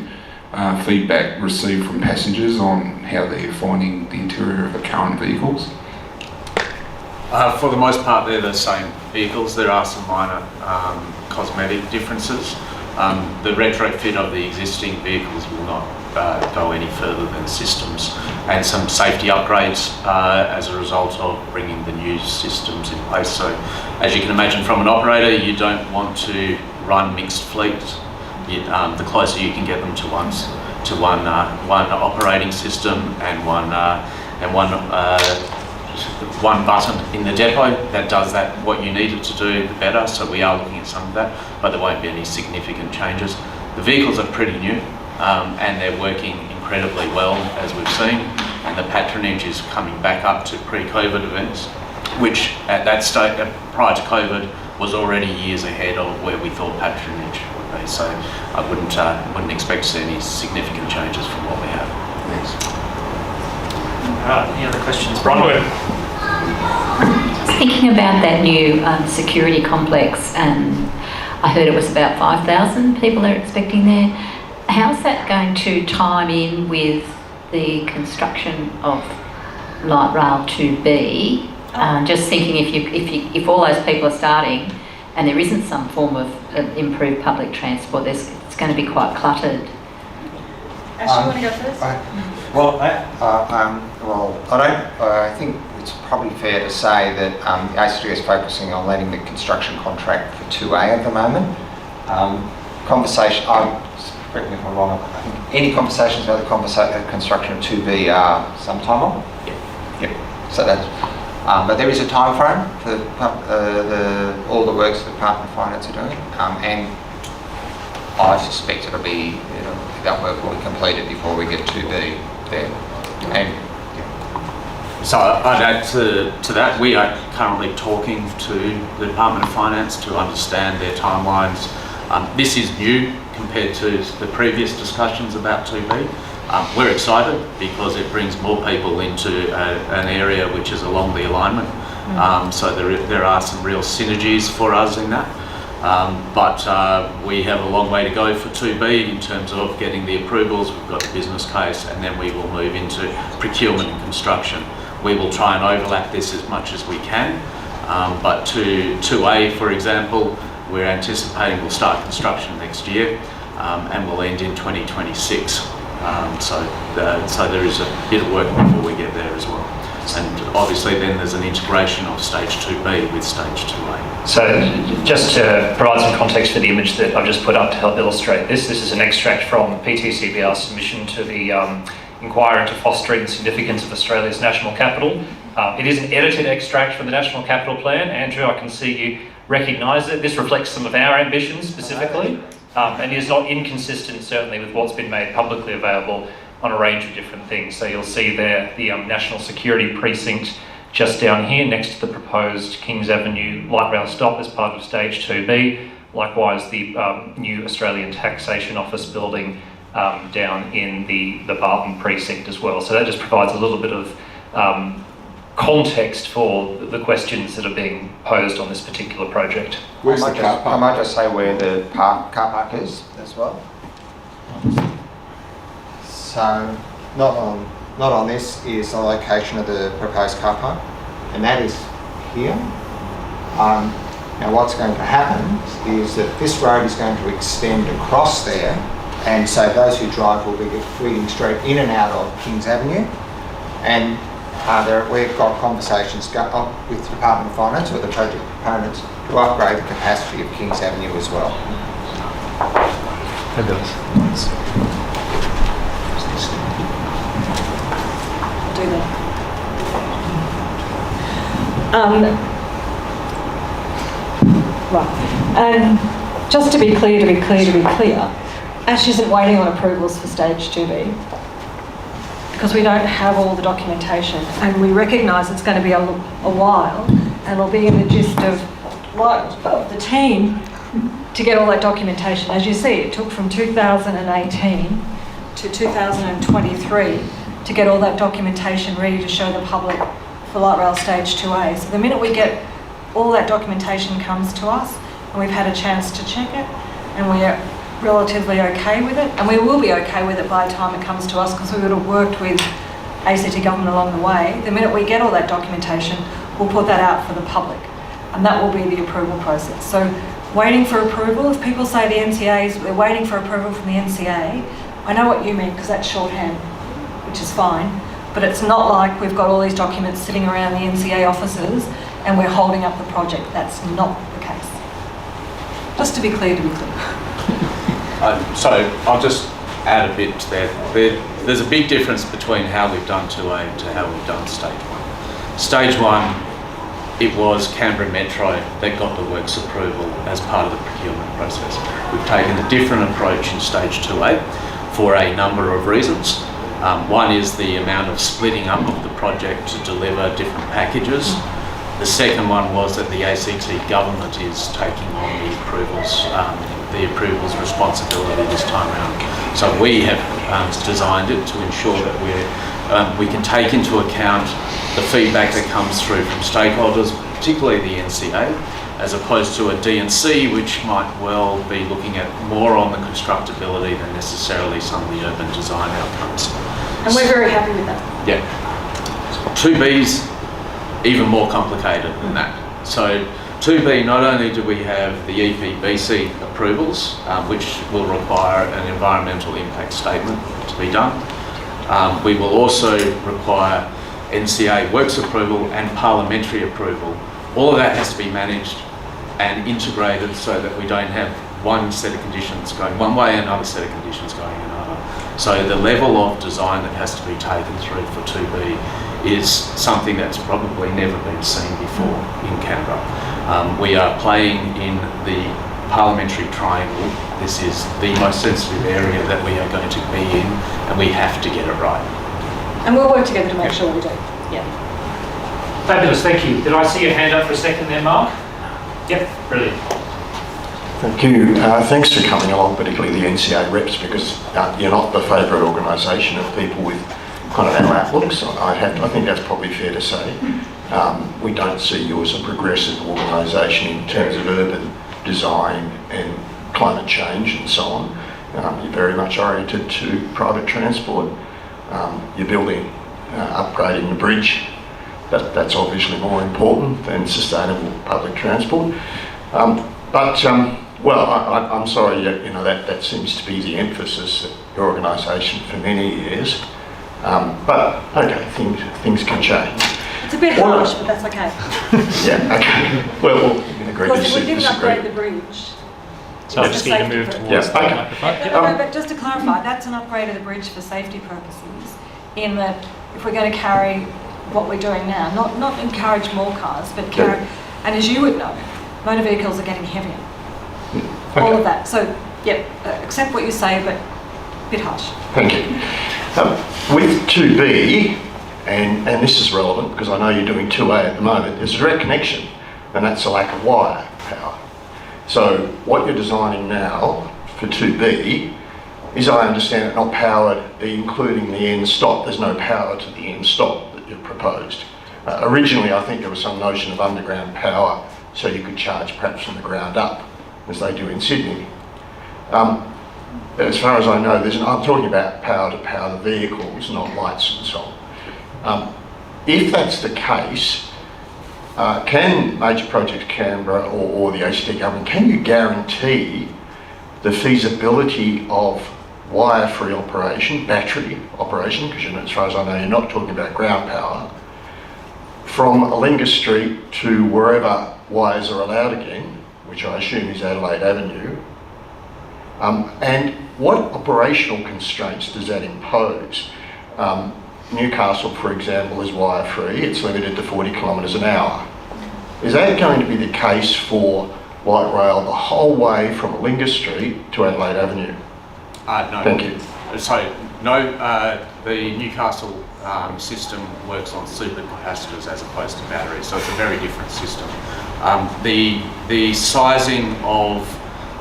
feedback received from passengers on how they're finding the interior of the current vehicles? For the most part, they're the same vehicles. There are some minor cosmetic differences. The retrofit of the existing vehicles will not go any further than systems, and some safety upgrades as a result of bringing the new systems in place. So, as you can imagine, from an operator, you don't want to run mixed fleets. The closer you can get them to one operating system and one button in the depot that does that what you need it to do, the better. So we are looking at some of that, but there won't be any significant changes. The vehicles are pretty new and they're working incredibly well, as we've seen, and the patronage is coming back up to pre-COVID events, which at that stage, prior to COVID, was already years ahead of where we thought patronage would be. So I wouldn't expect to see any significant changes from what we have. Thanks. Any other questions? Bronwyn? Thinking about that new security complex, and I heard it was about 5,000 people they're expecting there. How's that going to time in with the construction of Light Rail 2B? Just thinking if all those people are starting and there isn't some form of improved public transport, it's going to be quite cluttered. Ash, you want to go first? I think it's probably fair to say that ACT is focusing on letting the construction contract for 2A at the moment. Correct me if I'm wrong, I think any conversations about the construction of 2B are some time on? Yep. So that's, but there is a time frame for all the works the Department of Finance are doing, and I suspect that work will be completed before we get 2B there. And so I'd add to that, we are currently talking to the Department of Finance to understand their timelines. This is new compared to the previous discussions about 2B. We're excited because it brings more people into an area which is along the alignment. So there are some real synergies for us in that. But we have a long way to go for 2B in terms of getting the approvals. We've got the business case, and then we will move into procurement and construction. We will try and overlap this as much as we can, but 2A, for example, we're anticipating we'll start construction next year and we'll end in 2026. So there is a bit of work before we get there as well. And obviously then there's an integration of stage 2B with stage 2A. So just to provide some context for the image that I've just put up to help illustrate this is an extract from PTCBR submission to the Inquiry into Fostering the Significance of Australia's National Capital. It is an edited extract from the National Capital Plan. Andrew, I can see you recognise it. This reflects some of our ambitions specifically, and is not inconsistent certainly with what's been made publicly available on a range of different things. So you'll see there the National Security Precinct just down here next to the proposed Kings Avenue light rail stop as part of stage 2B. Likewise, the new Australian Taxation Office building down in the Barton precinct as well. So that just provides a little bit of context for the questions that are being posed on this particular project. Where's the car park? I might just say where the car park is as well. So not on this is the location of the proposed car park, and that is here. Now what's going to happen is that this road is going to extend across there, and so those who drive will be feeding straight in and out of Kings Avenue. And we've got conversations with the Department of Finance or the project proponents to upgrade the capacity of Kings Avenue as well. Fabulous. Do that. Right. And just to be clear, Ash isn't waiting on approvals for stage 2B because we don't have all the documentation, and we recognise it's going to be a while, and it'll be in the gist of the team to get all that documentation. As you see, it took from 2018 to 2023 to get all that documentation ready to show the public for light rail stage 2A. So the minute we get all that documentation comes to us and we've had a chance to check it and we're relatively okay with it, and we will be okay with it by the time it comes to us because we would have worked with ACT government along the way. The minute we get all that documentation, we'll put that out for the public, and that will be the approval process. So waiting for approval, if people say the NCAs, they're waiting for approval from the NCA, I know what you mean because that's shorthand, which is fine, but it's not like we've got all these documents sitting around the NCA offices and we're holding up the project. That's not the case. Just to be clear, So I'll just add a bit to that. There's a big difference between how we've done 2A to how we've done stage 1. Stage 1, it was Canberra Metro that got the works approval as part of the procurement process. We've taken a different approach in stage 2A for a number of reasons. One is the amount of splitting up of the project to deliver different packages. The second one was that the ACT government is taking on the approvals responsibility this time around. So we have designed it to ensure that we can take into account the feedback that comes through from stakeholders, particularly the NCA, as opposed to a D&C, which might well be looking at more on the constructability than necessarily some of the urban design outcomes. and we're very happy with that. Yeah. 2B's even more complicated than that. So 2B, not only do we have the EPBC approvals, which will require an environmental impact statement to be done, we will also require NCA works approval and parliamentary approval. All of that has to be managed and integrated so that we don't have one set of conditions going one way and another set of conditions going another. So the level of design that has to be taken through for 2B is something that's probably never been seen before in Canberra. We are playing in the parliamentary triangle. This is the most sensitive area that we are going to be in, and we have to get it right. And we'll work together to make sure we do. Yeah. Fabulous, thank you. Did I see your hand up for a second there, Mark? Yep, brilliant. Thank you. Thanks for coming along, particularly the NCA reps, because you're not the favourite organisation of people with kind of our outlooks. I think that's probably fair to say. We don't see you as a progressive organisation in terms of urban design and climate change and so on. You're very much oriented to private transport. You're building, upgrading the bridge. That's obviously more important than sustainable public transport. Well, I'm sorry, that seems to be the emphasis of your organisation for many years. But okay, things can change. It's a bit harsh, but that's okay. Yeah, okay. Well, we can agree to Because if we didn't disagree. upgrade the bridge. So I just need to move towards the microphone. No, but just to clarify, that's an upgrade of the bridge for safety purposes, in that if we're going to carry what we're doing now, not encourage more cars, but carry, and as you would know, motor vehicles are getting heavier. Okay. All of that. So, yep, accept what you say, but a bit harsh. Thank you. With 2B, and this is relevant because I know you're doing 2A at the moment, there's a direct connection, and that's a lack of wire power. So what you're designing now for 2B is, I understand it, not powered, including the end stop. There's no power to the end stop that you've proposed. Originally, I think there was some notion of underground power, so you could charge perhaps from the ground up, as they do in Sydney. As far as I know, I'm talking about power to power the vehicles, not lights and so on. If that's the case, can Major Projects Canberra or the ACT government, can you guarantee the feasibility of wire-free operation, battery operation, because as far as I know you're not talking about ground power, from Alinga Street to wherever wires are allowed again, which I assume is Adelaide Avenue, and what operational constraints does that impose? Newcastle, for example, is wire-free. It's limited to 40 kilometres an hour. Is that going to be the case for light rail the whole way from Alinga Street to Adelaide Avenue? No. Thank you. So, no, the Newcastle system works on supercapacitors as opposed to batteries, so it's a very different system. The sizing of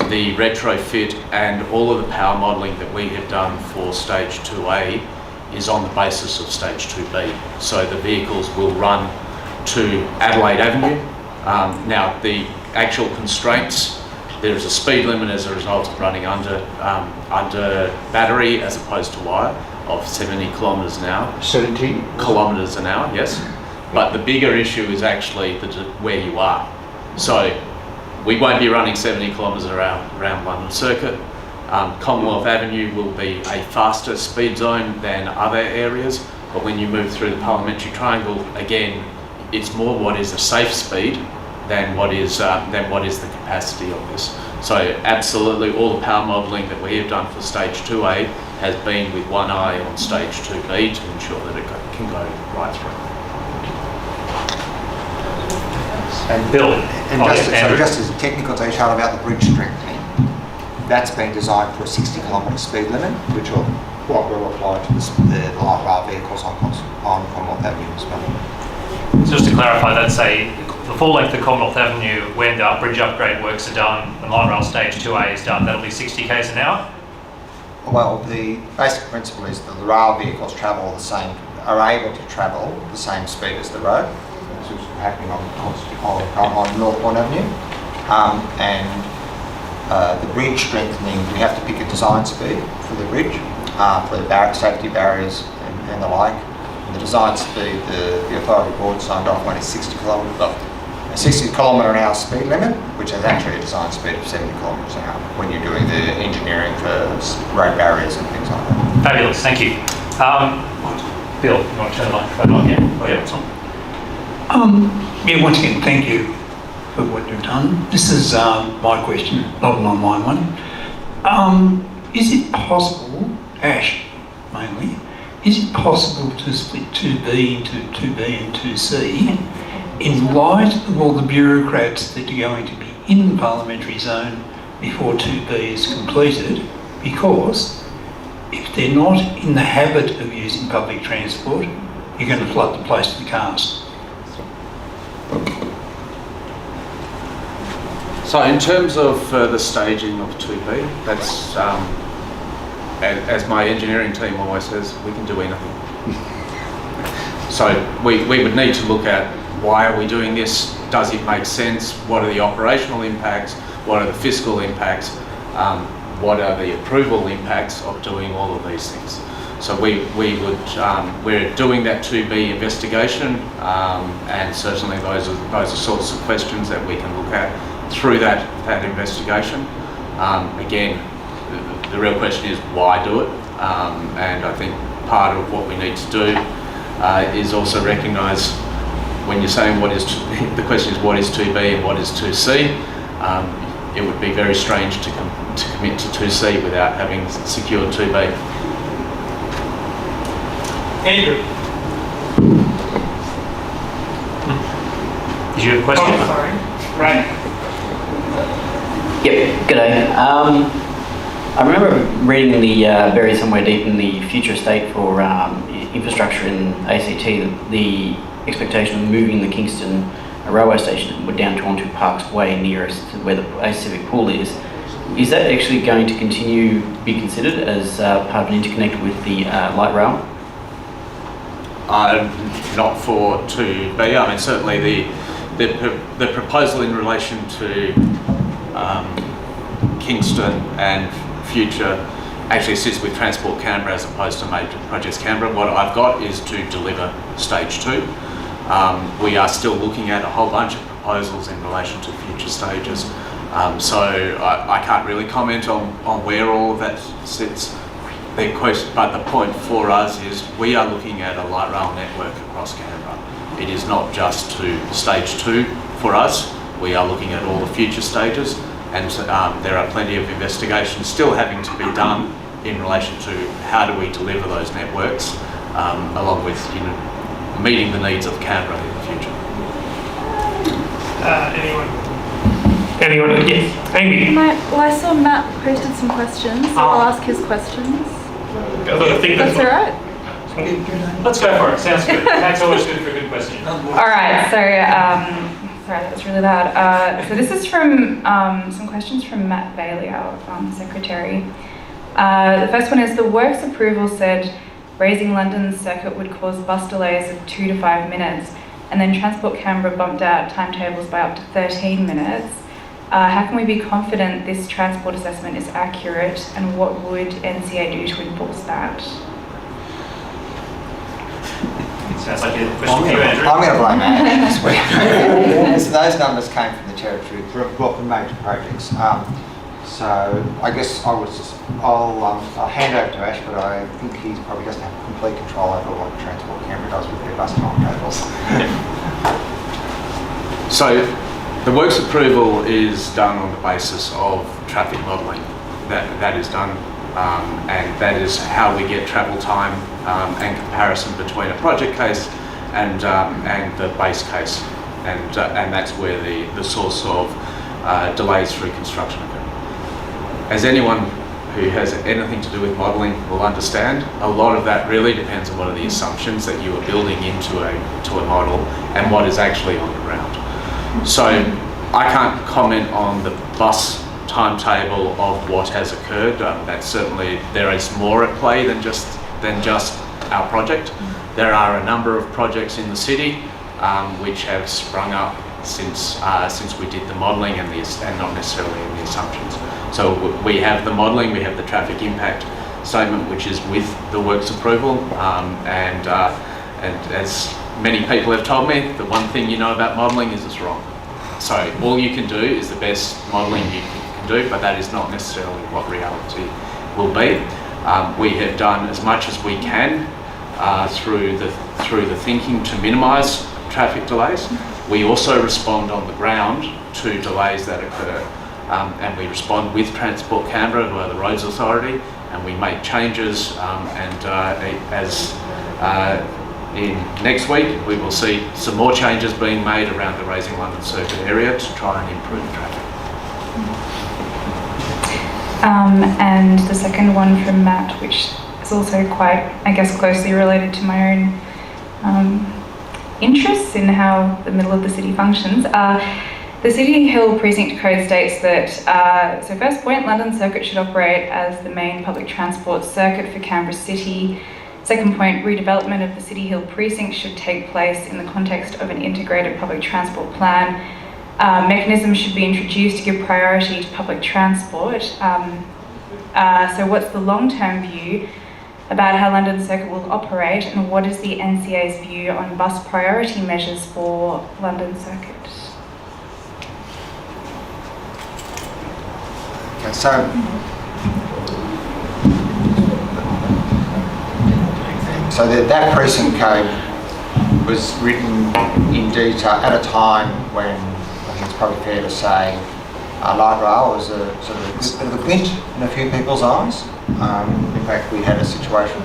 the retrofit and all of the power modelling that we have done for stage 2A is on the basis of stage 2B. So the vehicles will run to Adelaide Avenue. Now the actual constraints, there is a speed limit as a result of running under battery as opposed to wire of 70 kilometres an hour. 70 kilometres an hour, yes. But the bigger issue is actually where you are. So we won't be running 70 kilometres around London Circuit. Commonwealth Avenue will be a faster speed zone than other areas, but when you move through the Parliamentary Triangle, again, it's more what is a safe speed than what is the capacity of this. So absolutely all the power modelling that we have done for stage 2A has been with one eye on stage 2B to ensure that it can go right through. And Bill, just as a technical detail about the bridge strengthening, that's been designed for a 60 kilometre speed limit, which will apply to the light rail vehicles on Commonwealth Avenue as well. So just to clarify, that's the full length of Commonwealth Avenue, when the bridge upgrade works are done and light rail stage 2A is done, that'll be 60 k's an hour? Well, the basic principle is that the rail vehicles are able to travel the same speed as the road. This is happening on North Point Avenue. The bridge strengthening, we have to pick a design speed for the bridge, for the safety barriers and the like. And the design speed, the authority board signed off on is 60 kilometre an hour speed limit, which is actually a design speed of 70 kilometres an hour when you're doing the engineering for road barriers and things like that. Fabulous, thank you. Bill, you want to turn the microphone on? Yeah. Oh, yeah, it's on. Yeah, once again, thank you for what you've done. This is my question, not an online one. Is it possible, Ash mainly, is it possible to split 2B into 2B and 2C in light of all the bureaucrats that are going to be in the parliamentary zone before 2B is completed? Because if they're not in the habit of using public transport, you're going to flood the place to the cars. So in terms of the staging of 2B, that's, as my engineering team always says, we can do anything. So we would need to look at why are we doing this? Does it make sense? What are the operational impacts? What are the fiscal impacts? What are the approval impacts of doing all of these things? So we're doing that 2B investigation, and certainly those are sorts of questions that we can look at through that investigation. Again, the real question is why do it? And I think part of what we need to do is also recognise when you're saying the question is what is 2B and what is 2C, it would be very strange to commit to 2C without having secured 2B. Andrew. Did you have a question? Oh, sorry. Right. Yep, g'day. I remember reading in the buried somewhere deep in the future state for infrastructure in ACT that the expectation of moving the Kingston railway station down to onto Parks Way nearest to where the civic pool is. Is that actually going to continue to be considered as part of an interconnect with the light rail? Not for 2B. I mean, certainly the proposal in relation to Kingston and future actually sits with Transport Canberra as opposed to Major Projects Canberra. What I've got is to deliver stage 2. We are still looking at a whole bunch of proposals in relation to future stages. So I can't really comment on where all of that sits. But the point for us is we are looking at a light rail network across Canberra. It is not just to stage 2 for us. We are looking at all the future stages, and there are plenty of investigations still having to be done in relation to how do we deliver those networks, along with meeting the needs of Canberra in the future. Anyone? Yes, Amy. Well, I saw Matt posted some questions, so I'll ask his questions. I think That's all right. Let's go for it. Sounds good. That's always good for a good question. All right. So Sorry, that was really loud. So this is from some questions from Matt Bailey, our secretary. The first one is, the works approval said raising London's circuit would cause bus delays of 2 to 5 minutes, and then Transport Canberra bumped out timetables by up to 13 minutes. How can we be confident this transport assessment is accurate, and what would NCA do to enforce that? Sounds like a question for you, Andrew. I'm going to blame Ash. So those numbers came from the territory, from major projects. So I guess I'll hand over to Ash, but I think he probably doesn't have complete control over what Transport Canberra does with their bus timetables. So the works approval is done on the basis of traffic modelling. That is done, and that is how we get travel time and comparison between a project case and the base case, and that's where the source of delays through construction occur. As anyone who has anything to do with modelling will understand, a lot of that really depends on what are the assumptions that you are building into a model and what is actually on the ground. So I can't comment on the bus timetable of what has occurred. That's certainly, there is more at play than just our project. There are a number of projects in the city which have sprung up since we did the modelling and not necessarily in the assumptions. So we have the modelling, we have the traffic impact statement, which is with the works approval, and as many people have told me, the one thing you know about modelling is it's wrong. So all you can do is the best modelling you can do, but that is not necessarily what reality will be. We have done as much as we can through the thinking to minimise traffic delays. We also respond on the ground to delays that occur, and we respond with Transport Canberra, who are the roads authority, and we make changes. In next week, we will see some more changes being made around the Raising London Circuit area to try and improve traffic. And the second one from Matt, which is also quite, I guess, closely related to my own interests in how the middle of the city functions. The City Hill Precinct Code states that, so first point, London Circuit should operate as the main public transport circuit for Canberra City. Second point, redevelopment of the City Hill Precinct should take place in the context of an integrated public transport plan. Mechanisms should be introduced to give priority to public transport. So what's the long-term view about how London Circuit will operate, and what is the NCA's view on bus priority measures for London Circuit? Okay, so that precinct code was written in detail at a time when I think it's probably fair to say light rail was a sort of a bit of a glint in a few people's eyes. In fact, we had a situation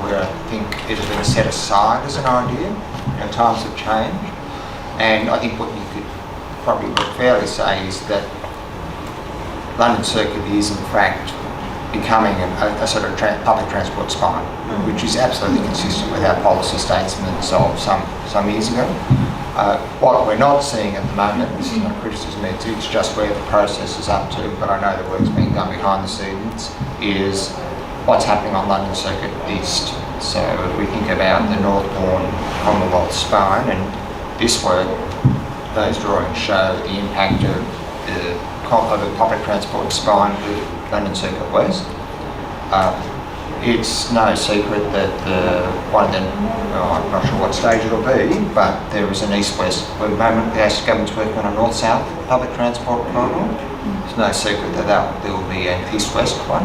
where I think it had been set aside as an idea. Times have changed, and I think what you could probably fairly say is that London Circuit is in fact becoming a sort of public transport spine, which is absolutely consistent with our policy statements of some years ago. What we're not seeing at the moment, this is not criticism, it's just where the process is up to, but I know the work's being done behind the scenes, is what's happening on London Circuit East. So if we think about the Northbourne Commonwealth spine, and this work, those drawings show the impact of the public transport spine with London Circuit West. It's no secret that I'm not sure what stage it'll be, but there is an east-west. At the moment, the government's working on a north-south public transport corridor. It's no secret that there will be an east-west one,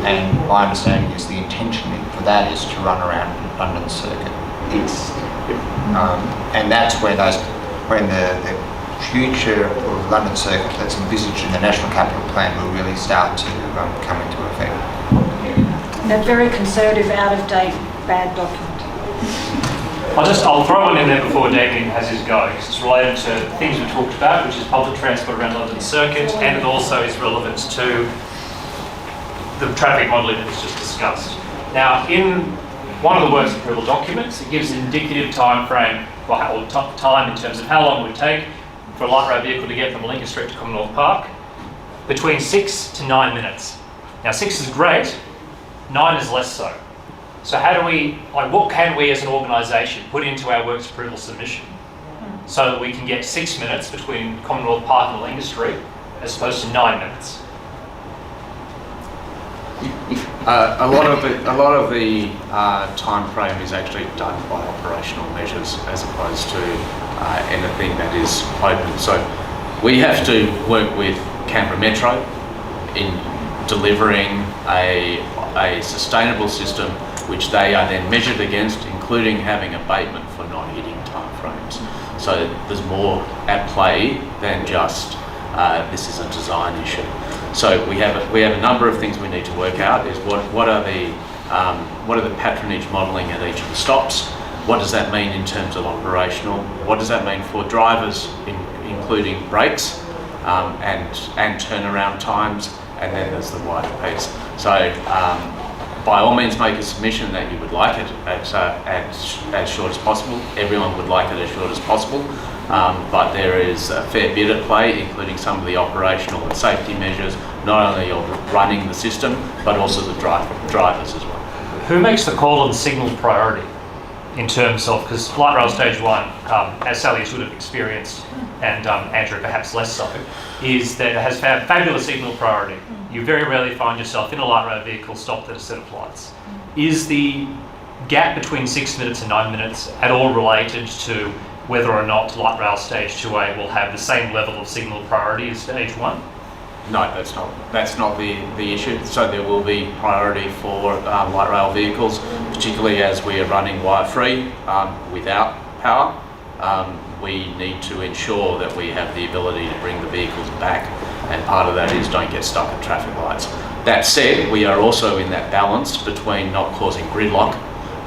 and my understanding is the intention for that is to run around London Circuit East, and that's when the future of London Circuit that's envisaged in the National Capital Plan will really start to come into effect. A very conservative, out-of-date, bad document. I'll throw one in there before Damien has his go, because it's related to things we talked about, which is public transport around London Circuit, and it also is relevant to the traffic modelling that was just discussed. Now, in one of the works approval documents, it gives an indicative time frame, or time in terms of how long it would take for a light rail vehicle to get from Lincoln Street to Commonwealth Park, between 6 to 9 minutes. Now 6 is great, 9 is less so. So how do we, what can we as an organisation put into our works approval submission so that we can get 6 minutes between Commonwealth Park and Lincoln Street as opposed to 9 minutes? A lot of the time frame is actually done by operational measures as opposed to anything that is open. So we have to work with Canberra Metro in delivering a sustainable system which they are then measured against, including having abatement for non-hitting timeframes. So there's more at play than just this is a design issue. So we have a number of things we need to work out. Is what are the patronage modelling at each of the stops? What does that mean in terms of operational? What does that mean for drivers, including brakes and turnaround times? And then there's the wider piece. So by all means make a submission that you would like it as short as possible. Everyone would like it as short as possible. But there is a fair bit at play, including some of the operational and safety measures, not only of running the system, but also the drivers as well. Who makes the call on signal priority in terms of, because light rail stage 1, as Sally would have experienced, and Andrew perhaps less so, is that it has fabulous signal priority. You very rarely find yourself in a light rail vehicle stopped at a set of lights. Is the gap between 6 minutes and 9 minutes at all related to whether or not light rail stage 2A will have the same level of signal priority as stage 1? No, that's not the issue. So there will be priority for light rail vehicles, particularly as we are running wire-free without power. We need to ensure that we have the ability to bring the vehicles back, and part of that is don't get stuck at traffic lights. That said, we are also in that balance between not causing gridlock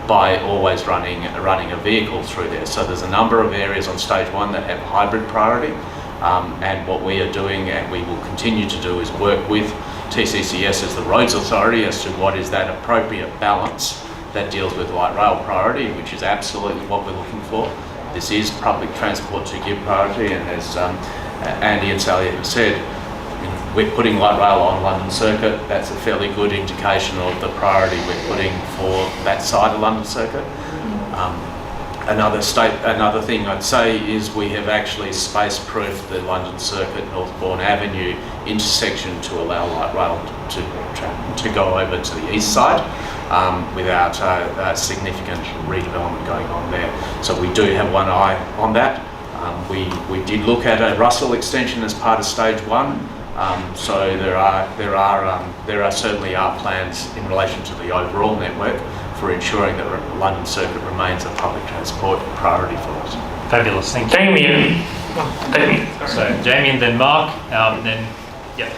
by always running a vehicle through there. So there's a number of areas on stage 1 that have hybrid priority, and what we are doing and we will continue to do is work with TCCS as the roads authority as to what is that appropriate balance that deals with light rail priority, which is absolutely what we're looking for. This is public transport to give priority, and as Andy and Sally have said, we're putting light rail on London Circuit. That's a fairly good indication of the priority we're putting for that side of London Circuit. Another thing I'd say is we have actually space-proofed the London Circuit Northbourne Avenue intersection to allow light rail to go over to the east side without significant redevelopment going on there. So we do have one eye on that. We did look at a Russell extension as part of stage 1. So there certainly are plans in relation to the overall network for ensuring that London Circuit remains a public transport priority for us. Fabulous, thank you. Damien. So Damien, then Mark, then yeah.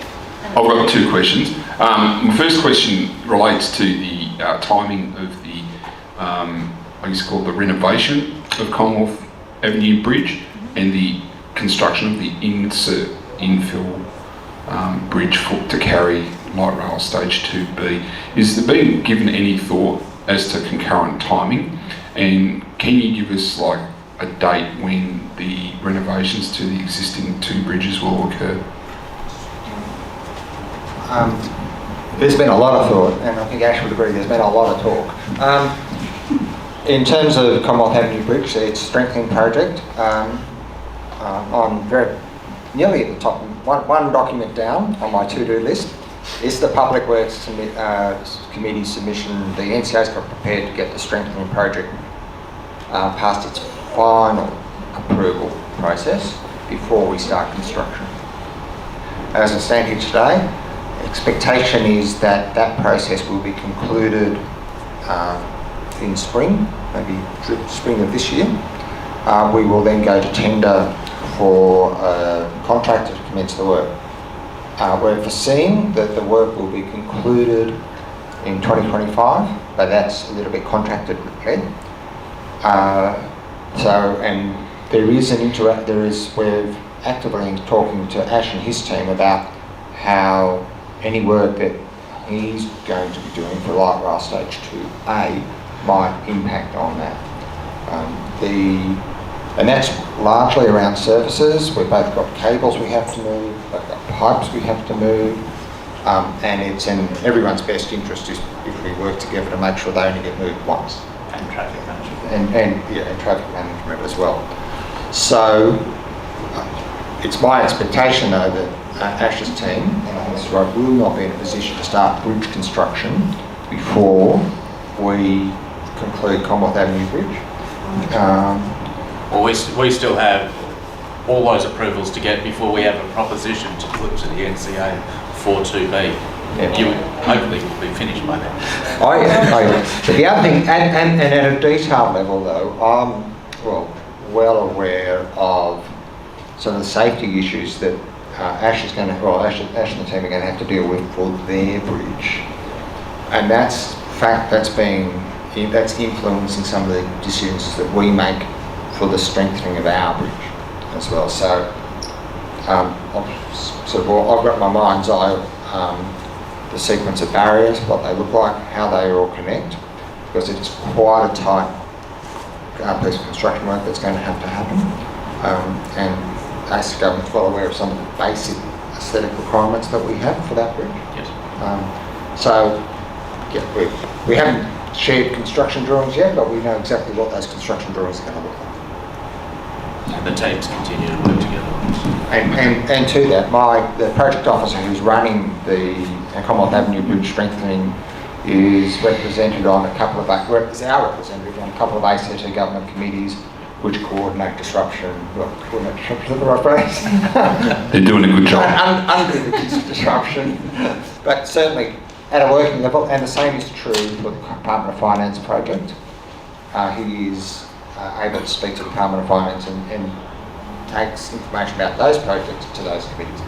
I've got 2 questions. My first question relates to the timing of the, I guess called the renovation of Commonwealth Avenue Bridge and the construction of the infill bridge to carry light rail stage 2B. Is there been given any thought as to concurrent timing, and can you give us like a date when the renovations to the existing 2 bridges will occur? There's been a lot of thought, and I think Ash would agree, there's been a lot of talk. In terms of Commonwealth Avenue Bridge, it's a strengthening project. I'm nearly at the top. One document down on my to-do list is the Public Works Committee submission. The NCA's got prepared to get the strengthening project past its final approval process before we start construction. As I stand here today, expectation is that that process will be concluded in spring, maybe spring of this year. We will then go to tender for a contractor to commence the work. We're foreseeing that the work will be concluded in 2025, but that's a little bit contracted led. And we're actively talking to Ash and his team about how any work that he's going to be doing for light rail stage 2A might impact on that. And that's largely around services. We've both got cables we have to move, we've got pipes we have to move, and it's in everyone's best interest if we work together to make sure they only get moved once. And traffic management. And traffic management as well. So it's my expectation though that Ash's team, and I think this is right, will not be in a position to start bridge construction before we conclude Commonwealth Avenue Bridge. Well, we still have all those approvals to get before we have a proposition to put to the NCA for 2B. Yeah. You hopefully will be finished by then. Oh yeah. But the other thing, and at a detail level though, I'm well aware of some of the safety issues that Ash and the team are going to have to deal with for their bridge, and that's influencing some of the decisions that we make for the strengthening of our bridge as well. So I've got my mind's eye the sequence of barriers, what they look like, how they all connect, because it's quite a tight piece of construction work that's going to have to happen. And the government's well aware of some of the basic aesthetic requirements that we have for that bridge. Yes. We haven't shared construction drawings yet, but we know exactly what those construction drawings are going to look like. And the teams continue to work together. And to that, the project officer who's running the Commonwealth Avenue Bridge strengthening is represented on a couple of is our representative on a couple of ACT government committees which coordinate disruption. Coordinate disruption is the right phrase. They're doing a good job. Under the disruption, but certainly at a working level, and the same is true for the Department of Finance project. He is able to speak to the Department of Finance and takes information about those projects to those committees.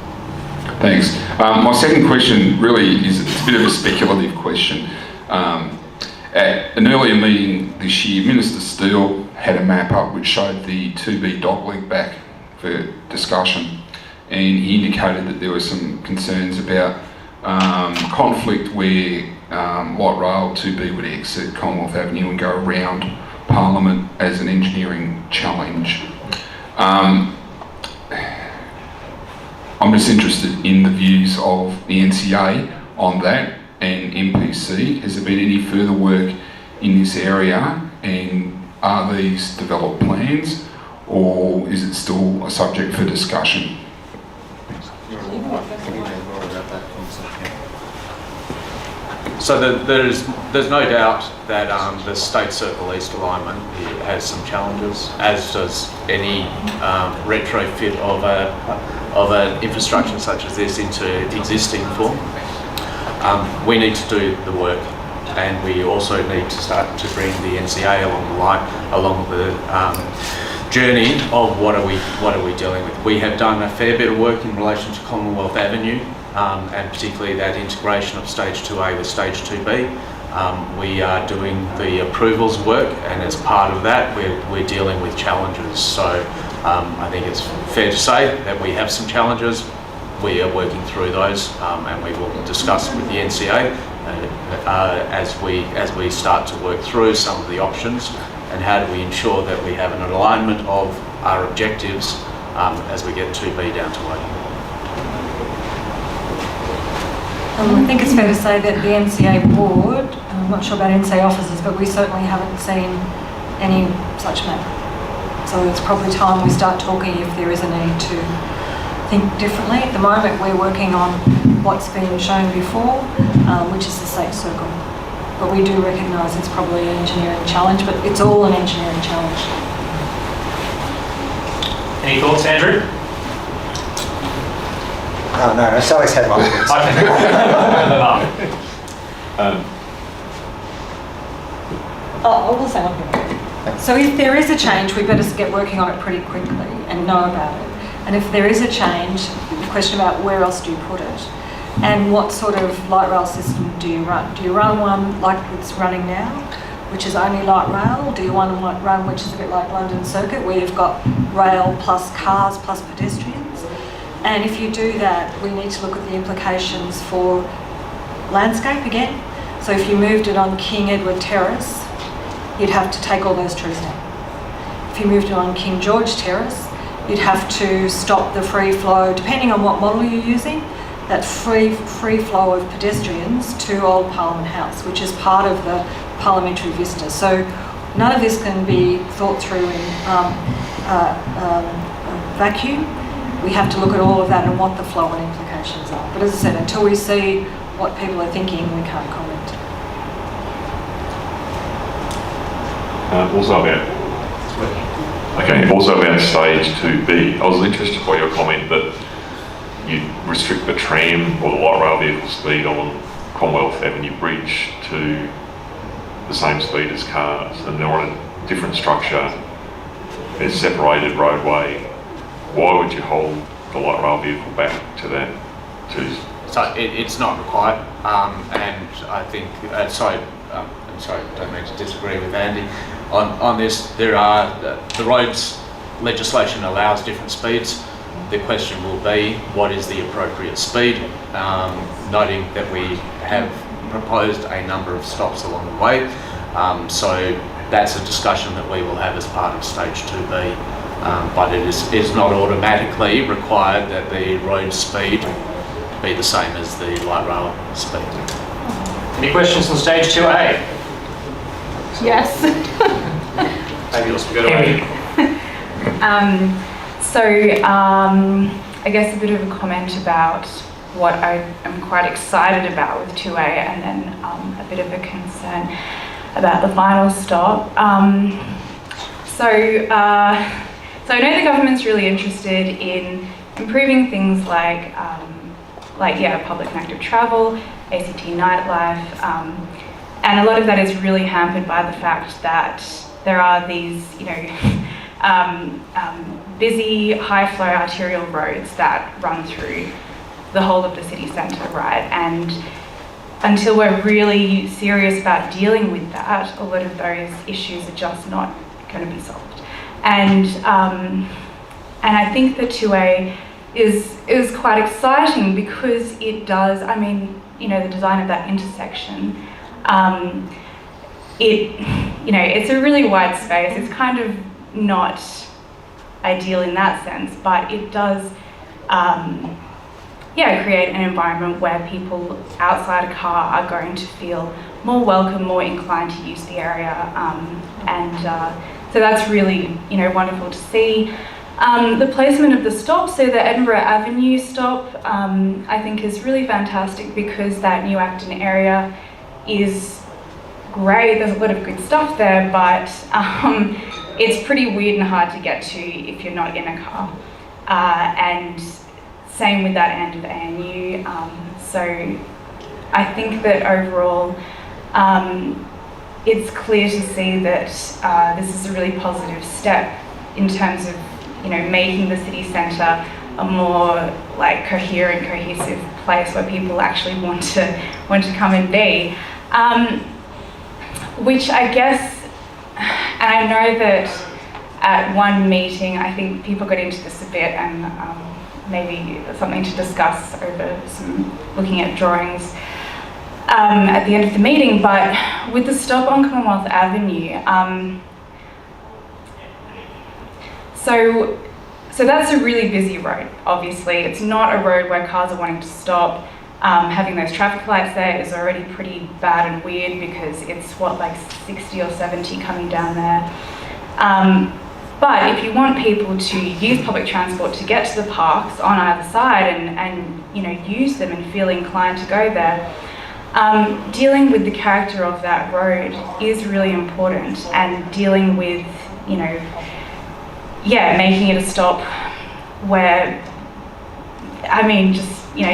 Thanks. My second question really is a bit of a speculative question. At an earlier meeting this year, Minister Steele had a map up which showed the 2B dogleg back for discussion, and he indicated that there were some concerns about conflict where light rail 2B would exit Commonwealth Avenue and go around Parliament as an engineering challenge. I'm just interested in the views of the NCA on that and MPC. Has there been any further work in this area, and are these developed plans, or is it still a subject for discussion? So there's no doubt that the State Circle East alignment has some challenges, as does any retrofit of an infrastructure such as this into existing form. We need to do the work, and we also need to start to bring the NCA along the journey of what are we dealing with. We have done a fair bit of work in relation to Commonwealth Avenue, and particularly that integration of Stage 2A with Stage 2B. We are doing the approvals work, and as part of that we're dealing with challenges. So I think it's fair to say that we have some challenges. We are working through those, and we will discuss with the NCA as we start to work through some of the options and how do we ensure that we have an alignment of our objectives as we get 2B down to working. I think it's fair to say that the NCA board, I'm not sure about NCA officers, but we certainly haven't seen any such map. So it's probably time we start talking if there is a need to think differently. At the moment we're working on what's been shown before, which is the State Circle. But we do recognise it's probably an engineering challenge, but it's all an engineering challenge. Any thoughts, Andrew? Oh no, Sally's had my words. I will say one thing. So if there is a change, we better get working on it pretty quickly and know about it. And if there is a change, the question about where else do you put it? And what sort of light rail system do you run? Do you run one like it's running now, which is only light rail? Do you want to run which is a bit like London Circuit, where you've got rail plus cars plus pedestrians? And if you do that, we need to look at the implications for landscape again. So if you moved it on King Edward Terrace, you'd have to take all those trees down. If you moved on King George Terrace, you'd have to stop the free flow, depending on what model you're using, that free flow of pedestrians to Old Parliament House, which is part of the parliamentary vista. So none of this can be thought through in vacuum. We have to look at all of that and what the flow and implications are. But as I said, until we see what people are thinking, we can't comment. Also about stage 2B, I was interested by your comment that you restrict the tram or the light rail vehicle speed on Commonwealth Avenue Bridge to the same speed as cars, and they're on a different structure, a separated roadway. Why would you hold the light rail vehicle back to that? So it's not required, and I think, I'm sorry, don't mean to disagree with Andy. On this, there are, the roads legislation allows different speeds. The question will be, what is the appropriate speed? Noting that we have proposed a number of stops along the way. So that's a discussion that we will have as part of stage 2B. But it is not automatically required that the road speed be the same as the light rail speed. Any questions on stage 2A? Yes. Fabulous, we've got to I guess a bit of a comment about what I am quite excited about with 2A, and then a bit of a concern about the final stop. So I know the government's really interested in improving things like public and active travel, ACT nightlife, and a lot of that is really hampered by the fact that there are these, busy, high-flow arterial roads that run through the whole of the city centre, right? And until we're really serious about dealing with that, a lot of those issues are just not going to be solved. And I think that 2A is quite exciting because it does, the design of that intersection, it's a really wide space. It's kind of not ideal in that sense, but it does create an environment where people outside a car are going to feel more welcome, more inclined to use the area, so that's really wonderful to see. The placement of the stop, so the Edinburgh Avenue stop, I think is really fantastic because that New Acton area is great. There's a lot of good stuff there, but it's pretty weird and hard to get to if you're not in a car. And same with that end of ANU. So I think that overall, it's clear to see that this is a really positive step in terms of making the city centre a more coherent, cohesive place where people actually want to come and be. Which I guess, and I know that at one meeting, I think people got into this a bit, and maybe something to discuss over looking at drawings at the end of the meeting, but with the stop on Commonwealth Avenue, so that's a really busy road, obviously. It's not a road where cars are wanting to stop. Having those traffic lights there is already pretty bad and weird because it's 60 or 70 coming down there. But if you want people to use public transport to get to the parks on either side and use them and feel inclined to go there, dealing with the character of that road is really important, and dealing with, making it a stop where,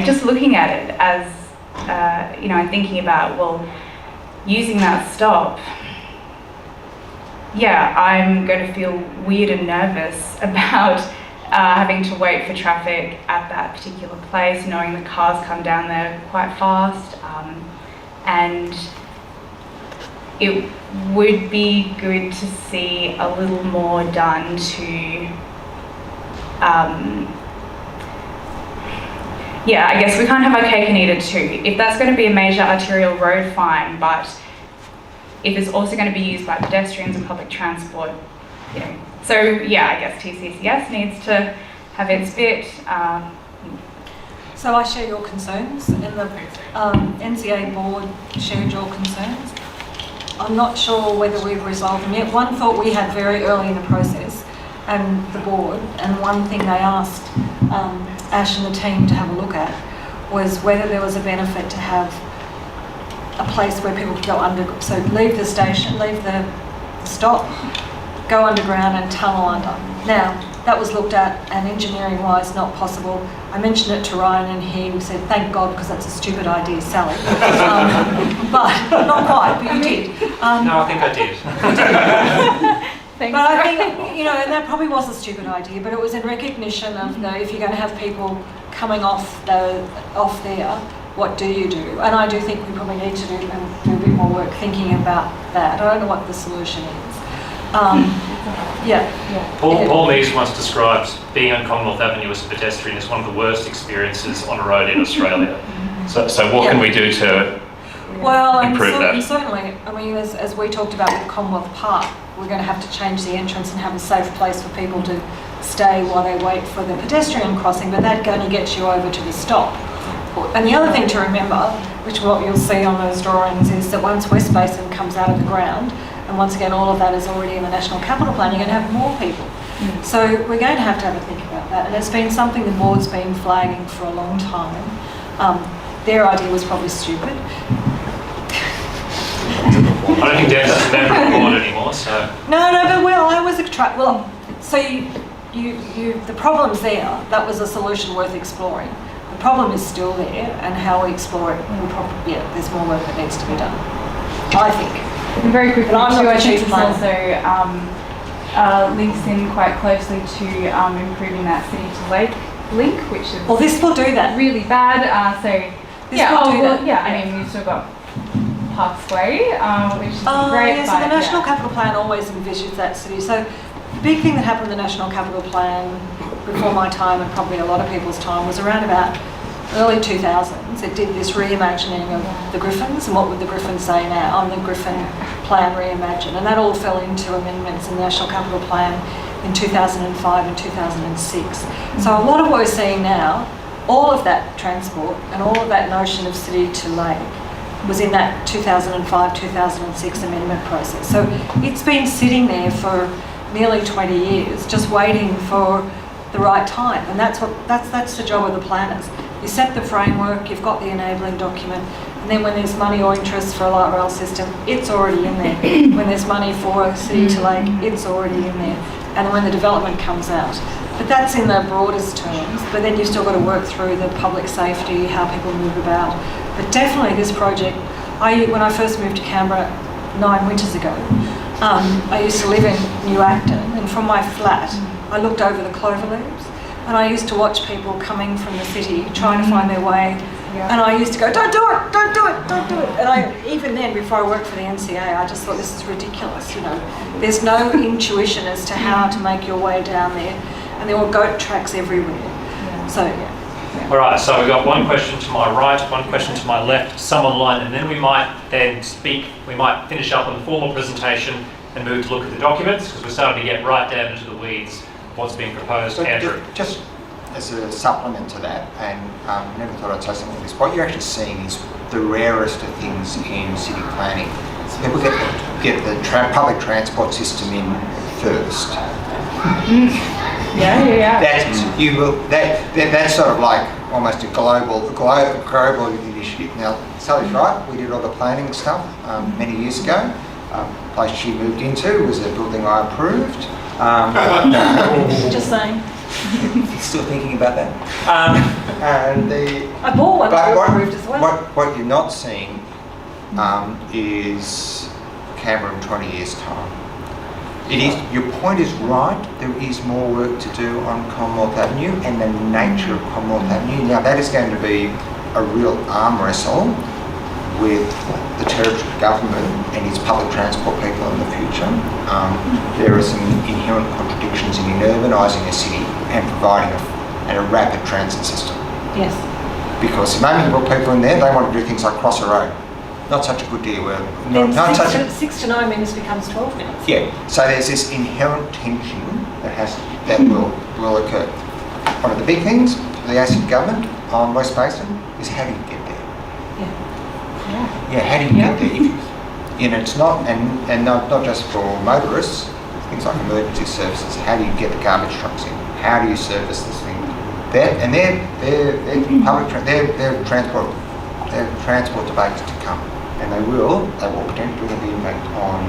just looking at it as, and thinking about, using that stop, I'm going to feel weird and nervous about having to wait for traffic at that particular place, knowing the cars come down there quite fast, and it would be good to see a little more done to I guess we can't have our cake and eat it too. If that's going to be a major arterial road, fine, but if it's also going to be used by pedestrians and public transport, So yeah, I guess TCCS needs to have its bit. So I share your concerns, and the NCA board shared your concerns. I'm not sure whether we've resolved them yet. One thought we had very early in the process, and the board, and one thing they asked Ash and the team to have a look at was whether there was a benefit to have a place where people could go under, so leave the station, leave the stop, go underground and tunnel under. Now, that was looked at, and engineering-wise not possible. I mentioned it to Ryan and he said, thank God, because that's a stupid idea, Sally. But not quite, but you did. No, I think I did. Thanks. But I think, you know, and that probably was a stupid idea, but it was in recognition of, you know, if you're going to have people coming off there, what do you do? And I do think we probably need to do a bit more work thinking about that. I don't know what the solution is. Paul Mees once described being on Commonwealth Avenue as a pedestrian as one of the worst experiences on a road in Australia. So what can we do to improve that? Certainly, I mean, as we talked about with Commonwealth Park, we're going to have to change the entrance and have a safe place for people to stay while they wait for the pedestrian crossing, but that only gets you over to the stop. And the other thing to remember, which what you'll see on those drawings, is that once West Basin comes out of the ground, and once again all of that is already in the National Capital Plan, you're going to have more people. So we're going to have a think about that, and it's been something the board's been flagging for a long time. Their idea was probably stupid. I don't think Dan's a member of the board anymore, so... No, but I was so the problem's there. That was a solution worth exploring. The problem is still there, and how we explore it, there's more work that needs to be done, I think. And very quickly, But I'm not too, I the think chief this planner. also links in quite closely to improving that city to lake link, which is Well, this will do that. really bad. This will do that. Yeah, I mean, we've still got Parks Way, which is great. Yeah, so the National Capital Plan always envisions that city. So the big thing that happened in the National Capital Plan before my time, and probably a lot of people's time, was around about early 2000s. It did this reimagining of the Griffins, and what would the Griffins say now, on the Griffin Plan Reimagined, and that all fell into amendments in the National Capital Plan in 2005 and 2006. So a lot of what we're seeing now, all of that transport and all of that notion of city to lake was in that 2005-2006 amendment process. So it's been sitting there for nearly 20 years, just waiting for the right time, and that's the job of the planners. You set the framework, you've got the enabling document, and then when there's money or interest for a light rail system, it's already in there. When there's money for a city to lake, it's already in there. And when the development comes out. But that's in the broadest terms, but then you've still got to work through the public safety, how people move about. But definitely this project, when I first moved to Canberra 9 winters ago, I used to live in New Acton, and from my flat, I looked over the clover leaves. And I used to watch people coming from the city trying to find their way. Yeah. And I used to go, don't do it, don't do it, don't do it. And even then, before I worked for the NCA, I just thought this is ridiculous, you know. There's no intuition as to how to make your way down there. And there were goat tracks everywhere. Yeah. So, yeah. All right, so we've got one question to my right, one question to my left, some online, and then we might finish up on the formal presentation and move to look at the documents, because we're starting to get right down into the weeds. What's being proposed, so Andrew? Just as a supplement to that, and never thought I'd say something like this, what you're actually seeing is the rarest of things in city planning. People get the public transport system in first. Yeah. That's sort of like almost a global initiative. Now, Sally's right, we did all the planning stuff many years ago. The place she moved into was a building I approved. Just saying. Still thinking about that. I bought one that approved as well. What you're not seeing is Canberra in 20 years' time. Your point is right, there is more work to do on Commonwealth Avenue and the nature of Commonwealth Avenue. Now that is going to be a real arm wrestle with the territory government and its public transport people in the future. There are some inherent contradictions in urbanising a city and providing a rapid transit system. Yes. Because the moment you put people in there, they want to do things like cross a road. not such a good deal. Then Not such a, 6 to 9 minutes becomes 12 minutes. yeah. So there's this inherent tension that will occur. One of the big things for the ASIC government on West Basin is how do you get there? Yeah, how do you get there? It's not, and not just for motorists, things like emergency services. How do you get the garbage trucks in? How do you service this thing? They're transport debates to come, and they will potentially have the impact on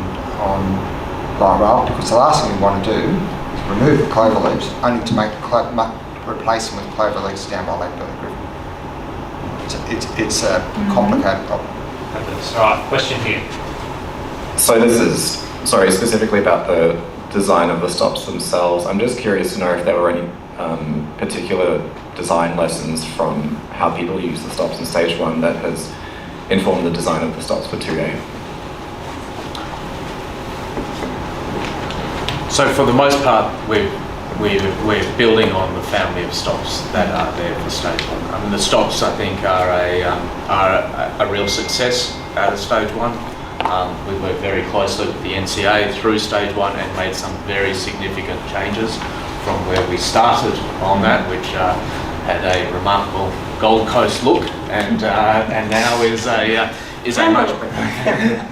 light rail, because the last thing we want to do is remove the clover leaves only to replace them with clover leaves down by Lake Griffin. It's a complicated problem. All right, question here. So this is, sorry, specifically about the design of the stops themselves. I'm just curious to know if there were any particular design lessons from how people use the stops in stage 1 that has informed the design of the stops for 2A. So for the most part, we're building on the family of stops that are there for stage 1. I mean, the stops, I think, are a real success out of stage 1. We worked very closely with the NCA through stage 1 and made some very significant changes from where we started on that, which had a remarkable Gold Coast look, and now is a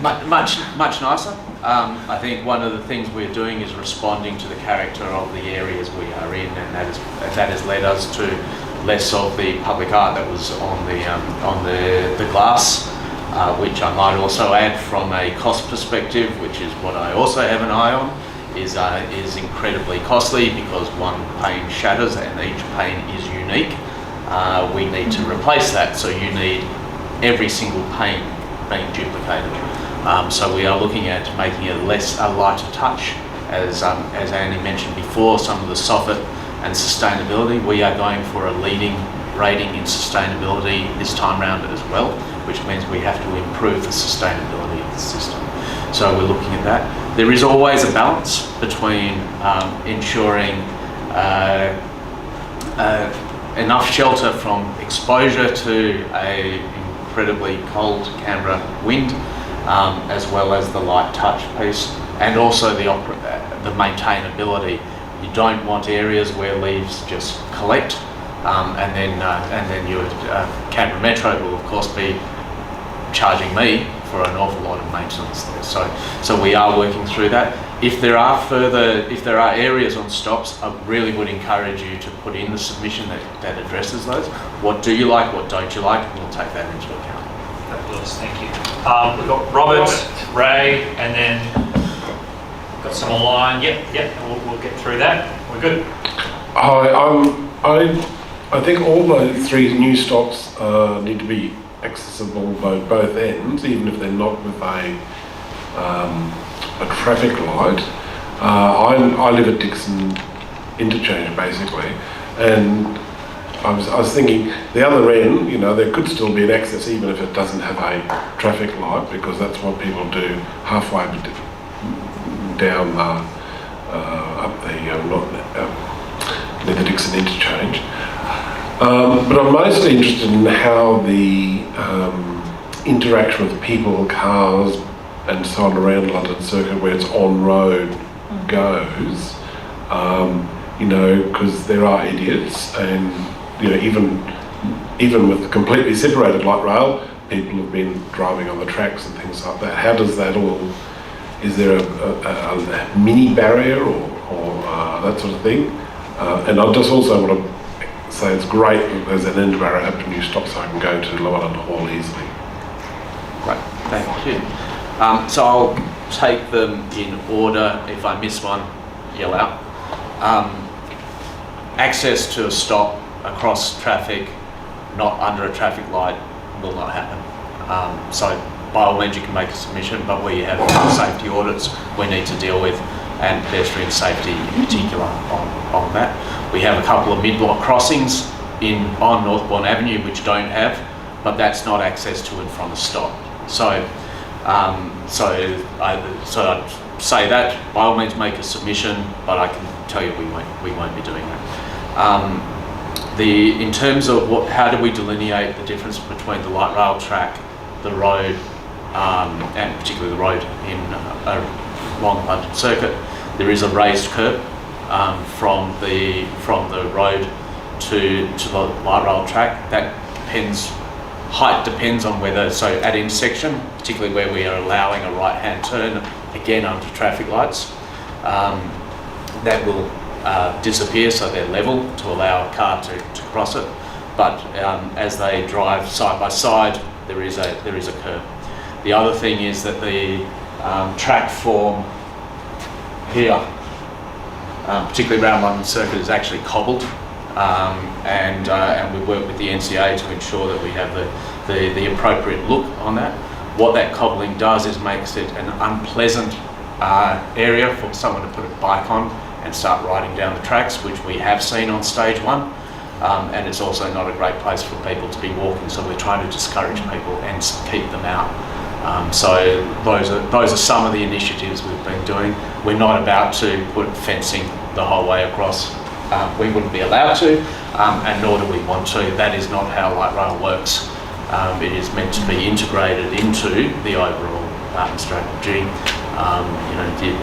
much nicer. I think one of the things we're doing is responding to the character of the areas we are in, and that has led us to less of the public art that was on the glass, which I might also add from a cost perspective, which is what I also have an eye on, is incredibly costly because one pane shatters and each pane is unique. We need to replace that, so you need every single pane being duplicated. So we are looking at making it a lighter touch, as Andy mentioned before, some of the soffit and sustainability. We are going for a leading rating in sustainability this time round as well, which means we have to improve the sustainability of the system. So we're looking at that. There is always a balance between ensuring enough shelter from exposure to a incredibly cold Canberra wind, as well as the light touch piece, and also the maintainability. You don't want areas where leaves just collect, and then your Canberra Metro will of course be charging me for an awful lot of maintenance there. So we are working through that. If there are areas on stops, I really would encourage you to put in the submission that addresses those. What do you like? What don't you like? And we'll take that into account. Fabulous, thank you. We've got Robert, Ray, and then got some online. Yep. We'll get through that. We're good. I think all those 3 new stops need to be accessible by both ends, even if they're not with a traffic light. I live at Dixon Interchange basically, and I was thinking the other end, there could still be an access even if it doesn't have a traffic light, because that's what people do halfway down up the near the Dixon Interchange. But I'm mostly interested in how the interaction with people, cars, and so on around London Circuit, where it's on road, goes. Because there are idiots, and even with completely separated light rail, people have been driving on the tracks and things like that. How does that all? Is there a mini barrier or that sort of thing? And I just also want to say it's great that there's an end barrier at the new stop, so I can go to Llewellyn Hall easily. Great, thank you. So I'll take them in order. If I miss one, yell out. Access to a stop across traffic, not under a traffic light, will not happen. So by all means you can make a submission, but we have safety audits we need to deal with, and pedestrian safety in particular on that. We have a couple of mid-block crossings on Northbourne Avenue which don't have, but that's not access to and from a stop. So I'd say that by all means make a submission, but I can tell you we won't be doing that. In terms of how do we delineate the difference between the light rail track, the road, and particularly the road in along London Circuit. There is a raised curb from the road to the light rail track. That height depends on whether, so at intersection, particularly where we are allowing a right-hand turn, again under traffic lights, that will disappear, so they're level to allow a car to cross it. But as they drive side by side, there is a curb. The other thing is that the track form here, particularly around London Circuit, is actually cobbled, and we work with the NCA to ensure that we have the appropriate look on that. What that cobbling does is makes it an unpleasant area for someone to put a bike on and start riding down the tracks, which we have seen on stage 1. And it's also not a great place for people to be walking, so we're trying to discourage people and keep them out. So those are some of the initiatives we've been doing. We're not about to put fencing the whole way across. We wouldn't be allowed to, and nor do we want to. That is not how light rail works. It is meant to be integrated into the overall strategy.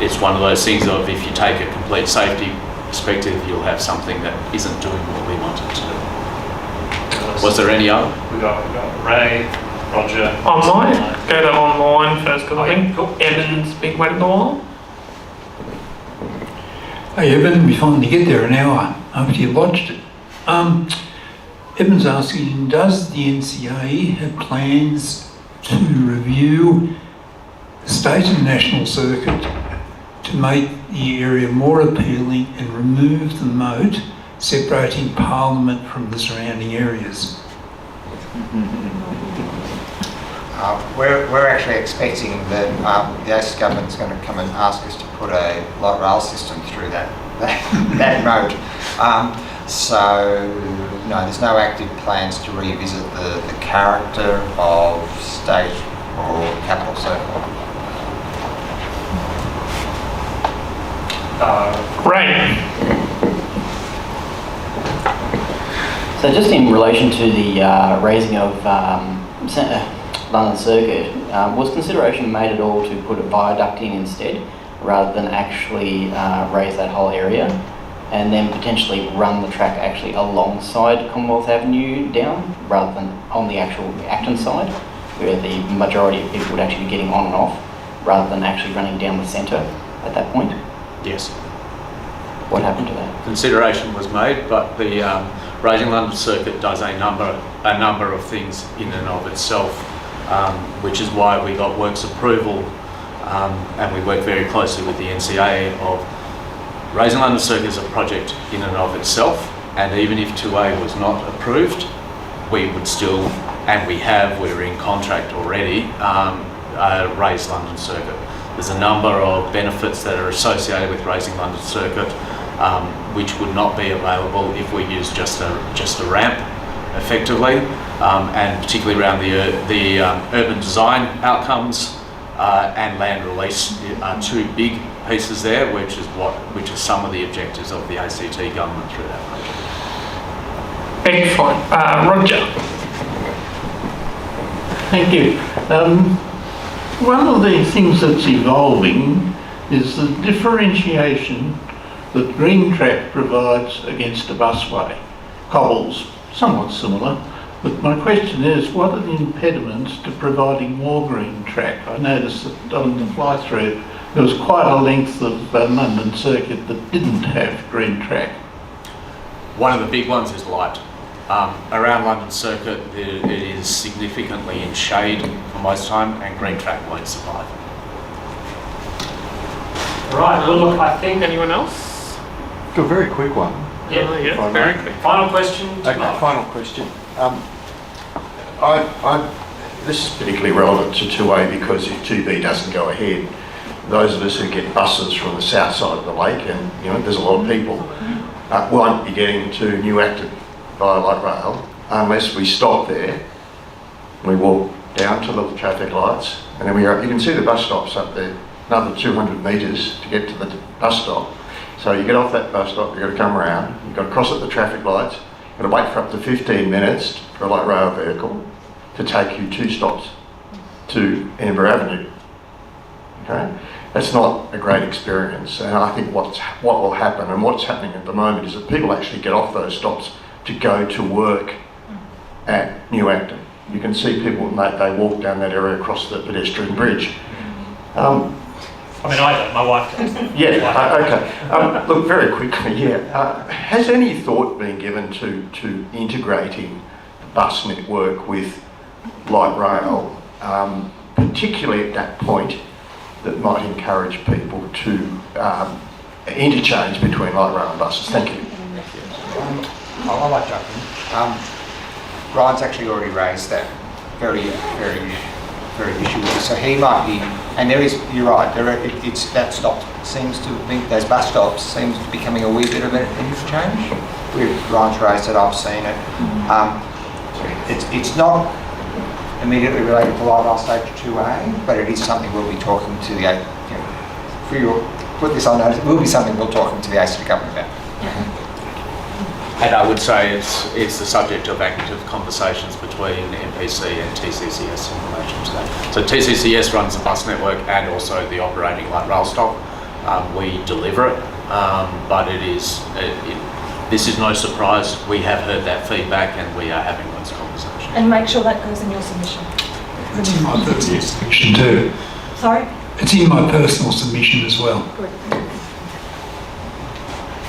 It's one of those things of, if you take a complete safety perspective, you'll have something that isn't doing what we want it to do. Was there any other? We got Ray, Roger. I might go to online first, because I think Evan's been waiting a while. Hey Evan, we finally get there an hour after you lodged it. Evan's asking, does the NCA have plans to review the state and national circuit to make the area more appealing and remove the moat separating Parliament from the surrounding areas? We're actually expecting that the ACT government's going to come and ask us to put a light rail system through that road. So no, there's no active plans to revisit the character of state or capital circle. Right. So just in relation to the raising of London Circuit, was consideration made at all to put a viaduct in instead, rather than actually raise that whole area, and then potentially run the track actually alongside Commonwealth Avenue down, rather than on the actual Acton side, where the majority of people would actually be getting on and off, rather than actually running down the centre at that point? Yes. What happened to that? Consideration was made, but the Raising London Circuit does a number of things in and of itself, which is why we got works approval, and we work very closely with the NCA of Raising London Circuit is a project in and of itself, and even if 2A was not approved, we would still, and we're in contract already, raise London Circuit. There's a number of benefits that are associated with Raising London Circuit, which would not be available if we use just a ramp, effectively, and particularly around the urban design outcomes and land release are two big pieces there, which is some of the objectives of the ACT government through that project. Excellent. Roger. Thank you. One of the things that's evolving is the differentiation that green track provides against a busway. Cobbles, somewhat similar, but my question is, what are the impediments to providing more green track? I noticed that on the fly-through there was quite a length of London Circuit that didn't have green track. One of the big ones is light. Around London Circuit, it is significantly in shade for most time, and green track won't survive. Right, look, I think anyone else? Got a very quick one. Yeah, very quick. Final question. Okay, final question. This is particularly relevant to 2A because if 2B doesn't go ahead, those of us who get buses from the south side of the lake, and there's a lot of people, won't be getting to New Acton via light rail unless we stop there, we walk down to the traffic lights, and then you can see the bus stops up there, another 200 metres to get to the bus stop. So you get off that bus stop, you've got to come around, you've got to cross at the traffic lights, you've got to wait for up to 15 minutes for a light rail vehicle to take you 2 stops to Canberra Avenue. Okay, that's not a great experience, and I think what will happen and what's happening at the moment is that people actually get off those stops to go to work at New Acton. You can see people, they walk down that area across the pedestrian bridge. I mean, I don't, my wife does. Yeah, okay. Look, very quickly, has any thought been given to integrating the bus network with light rail, particularly at that point that might encourage people to interchange between light rail and buses? Thank you. I like jumping. Ryan's actually already raised that very issue with us. So he might be, and there is, you're right, it's that stop seems to be, those bus stops seems to be becoming a wee bit of an interchange. Ryan's raised it, I've seen it. It's not immediately related to light rail stage 2A, but it is something we'll be talking to the, for your, put this on notice, it will be something we'll talk to the ACT government about. And I would say it's the subject of active conversations between MPC and TCCS in relation to that. So TCCS runs the bus network and also the operating light rail stop. We deliver it, but this is no surprise. We have heard that feedback and we are having those conversations. And make sure that goes in your submission. It's in my personal submission too. Sorry? It's in my personal submission as well. Good.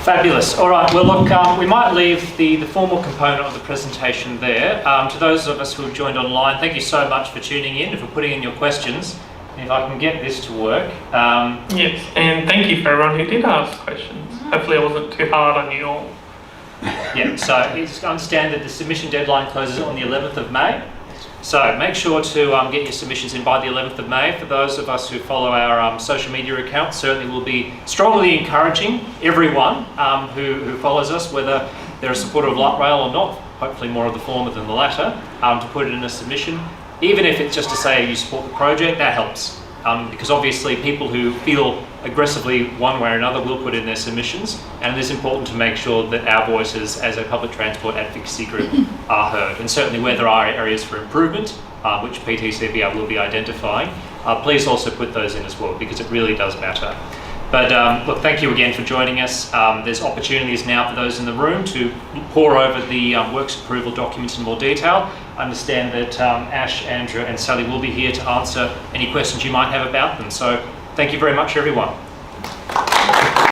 Fabulous. All right, well look, we might leave the formal component of the presentation there. To those of us who have joined online, thank you so much for tuning in and for putting in your questions. And if I can get this to work. Yes, and thank you for everyone who did ask questions. Hopefully it wasn't too hard on you all. Yeah, so it's understand that the submission deadline closes on the 11th of May. So make sure to get your submissions in by the 11th of May. For those of us who follow our social media accounts, certainly we'll be strongly encouraging everyone who follows us, whether they're a supporter of light rail or not, hopefully more of the former than the latter, to put it in a submission. Even if it's just to say you support the project, that helps. Because obviously people who feel aggressively one way or another will put in their submissions, and it is important to make sure that our voices as a public transport advocacy group are heard. And certainly where there are areas for improvement, which PTCBR will be identifying, please also put those in as well, because it really does matter. But look, thank you again for joining us. There's opportunities now for those in the room to pore over the works approval documents in more detail. I understand that Ash, Andrew and Sally will be here to answer any questions you might have about them. So thank you very much, everyone.